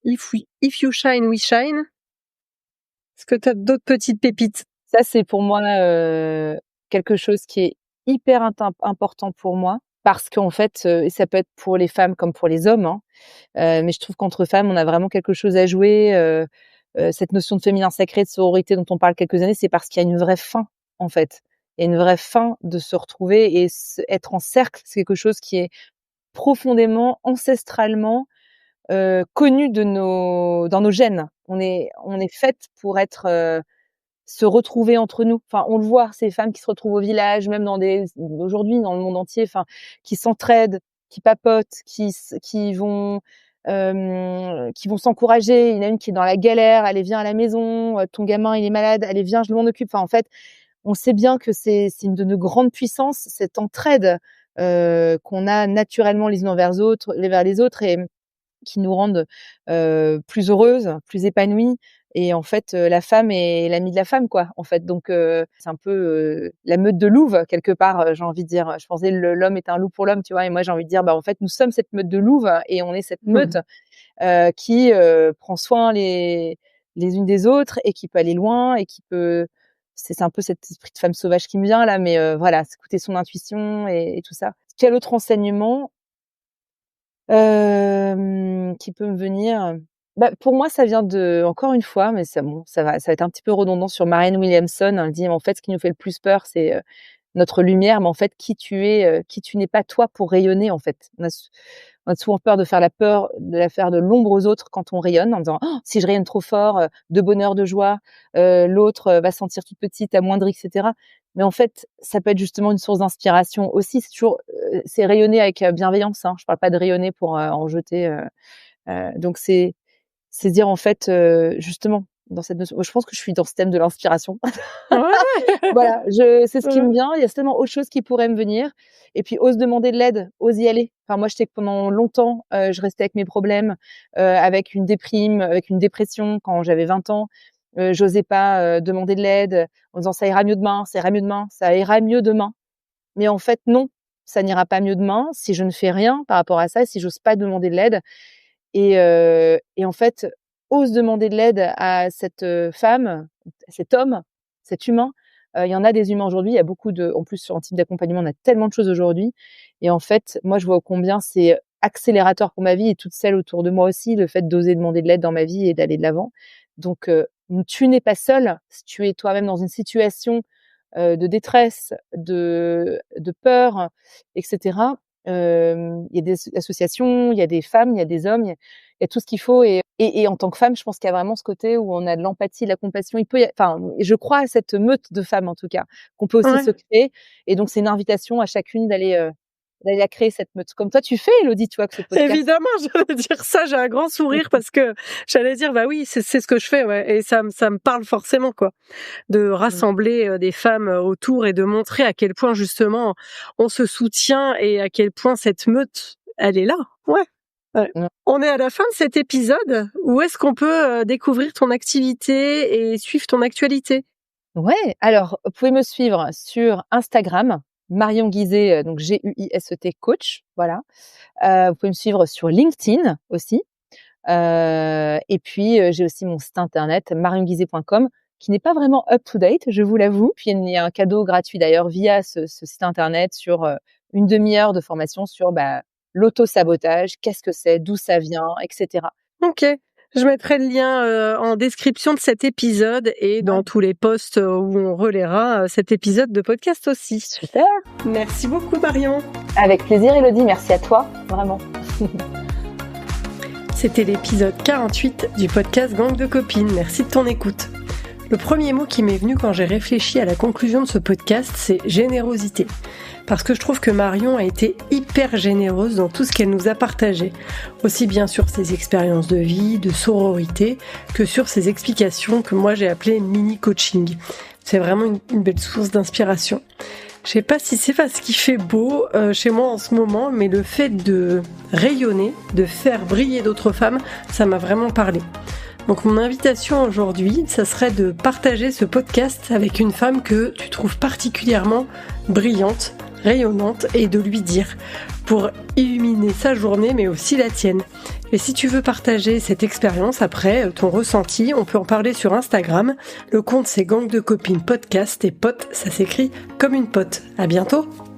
If you shine, we shine». Est-ce que tu as d'autres petites pépites? Ça, c'est pour moi, quelque chose qui est hyper important pour moi parce qu'en fait, et ça peut être pour les femmes comme pour les hommes, hein, mais je trouve qu'entre femmes, on a vraiment quelque chose à jouer. Cette notion de féminin sacré, de sororité dont on parle quelques années, c'est parce qu'il y a une vraie faim, en fait. Il y a une vraie faim de se retrouver et être en cercle, c'est quelque chose qui est profondément, ancestralement connu dans nos gènes. On est faites pour se retrouver entre nous. Enfin, on le voit, ces femmes qui se retrouvent au village, même aujourd'hui dans le monde entier, enfin, qui s'entraident, qui papotent, qui vont s'encourager. Il y en a une qui est dans la galère, allez viens à la maison, ton gamin il est malade, allez viens je m'en occupe. Enfin en fait, on sait bien que c'est une de nos grandes puissances, cette entraide qu'on a naturellement les uns vers les autres et qui nous rendent plus heureuses, plus épanouies. Et en fait, la femme est l'amie de la femme, quoi. En fait, donc c'est un peu la meute de louves quelque part. J'ai envie de dire. Je pensais l'homme est un loup pour l'homme, tu vois. Et moi, j'ai envie de dire, bah en fait, nous sommes cette meute de louves et on est cette meute qui prend soin les unes des autres et qui peut aller loin et qui peut. C'est un peu cet esprit de femme sauvage qui me vient là, mais voilà, écouter son intuition et tout ça. Quel autre enseignement qui peut me venir? Bah, pour moi, ça vient encore une fois, mais ça va être un petit peu redondant sur Marianne Williamson. Elle dit: «En fait, ce qui nous fait le plus peur, c'est, notre lumière, mais en fait, qui tu es, qui tu n'es pas toi pour rayonner, en fait». On a souvent peur de faire de l'ombre aux autres quand on rayonne en disant: «Oh, si je rayonne trop fort, de bonheur, de joie, l'autre, va se sentir toute petite, amoindrie» et cetera. Mais en fait, ça peut être justement une source d'inspiration aussi. C'est rayonner avec, bienveillance, hein. Je parle pas de rayonner pour, en jeter, donc c'est dire en fait, justement dans cette notion je pense que je suis dans ce thème de l'inspiration. Ouais. Voilà, c'est ce qui me vient. Il y a tellement autre chose qui pourrait me venir et puis ose demander de l'aide, ose y aller. Enfin moi, je sais que pendant longtemps, je restais avec mes problèmes, avec une déprime, avec une dépression quand j'avais 20 ans. J'osais pas, demander de l'aide en disant: «Ça ira mieux demain, ça ira mieux demain, ça ira mieux demain». Mais en fait non, ça n'ira pas mieux demain si je ne fais rien par rapport à ça, si j'ose pas demander de l'aide. Et en fait, ose demander de l'aide à cette femme, cet homme, cet humain. Il y en a des humains aujourd'hui, il y a beaucoup en plus sur un type d'accompagnement, on a tellement de choses aujourd'hui. Et en fait, moi, je vois combien c'est accélérateur pour ma vie et toutes celles autour de moi aussi, le fait d'oser demander de l'aide dans ma vie et d'aller de l'avant. Donc, tu n'es pas seule. Si tu es toi-même dans une situation de détresse, de peur, etc. Il y a des associations, il y a des femmes, il y a des hommes, il y a tout ce qu'il faut et en tant que femme, je pense qu'il y a vraiment ce côté où on a de l'empathie, de la compassion. Enfin, je crois à cette meute de femmes en tout cas, qu'on peut aussi se créer. Et donc c'est une invitation à chacune d'aller la créer cette meute. Comme toi tu fais, Elodie, tu vois, que ce podcast. Évidemment, j'allais dire ça, j'ai un grand sourire parce que j'allais dire bah oui, c'est ce que je fais, ouais, et ça me parle forcément, quoi, de rassembler des femmes autour et de montrer à quel point justement on se soutient et à quel point cette meute, elle est là. Ouais. On est à la fin de cet épisode. Où est-ce qu'on peut découvrir ton activité et suivre ton actualité? Ouais, alors vous pouvez me suivre sur Instagram, Marion Guiset, donc Guistet coach, voilà. Vous pouvez me suivre sur LinkedIn aussi. Et puis j'ai aussi mon site internet marionguiset.com qui n'est pas vraiment up to date, je vous l'avoue. Puis il y a un cadeau gratuit d'ailleurs via ce site internet sur une demi-heure de formation sur l'auto-sabotage, qu'est-ce que c'est, d'où ça vient, etc. Ok. Je mettrai le lien en description de cet épisode et dans tous les posts où on relaiera cet épisode de podcast aussi. Super. Merci beaucoup Marion. Avec plaisir Elodie, merci à toi, vraiment. C'était l'épisode 48 du podcast Gang de copines. Merci de ton écoute. Le premier mot qui m'est venu quand j'ai réfléchi à la conclusion de ce podcast, c'est générosité. Parce que je trouve que Marion a été hyper généreuse dans tout ce qu'elle nous a partagé, aussi bien sur ses expériences de vie, de sororité, que sur ses explications que moi j'ai appelées mini-coaching. C'est vraiment une belle source d'inspiration. Je sais pas si c'est parce qu'il fait beau chez moi en ce moment, mais le fait de rayonner, de faire briller d'autres femmes, ça m'a vraiment parlé. Donc mon invitation aujourd'hui, ça serait de partager ce podcast avec une femme que tu trouves particulièrement brillante, rayonnante, et de lui dire pour illuminer sa journée mais aussi la tienne. Et si tu veux partager cette expérience après, ton ressenti, on peut en parler sur Instagram. Le compte c'est Gang de Copines Podcast et pote, ça s'écrit comme une pote. À bientôt!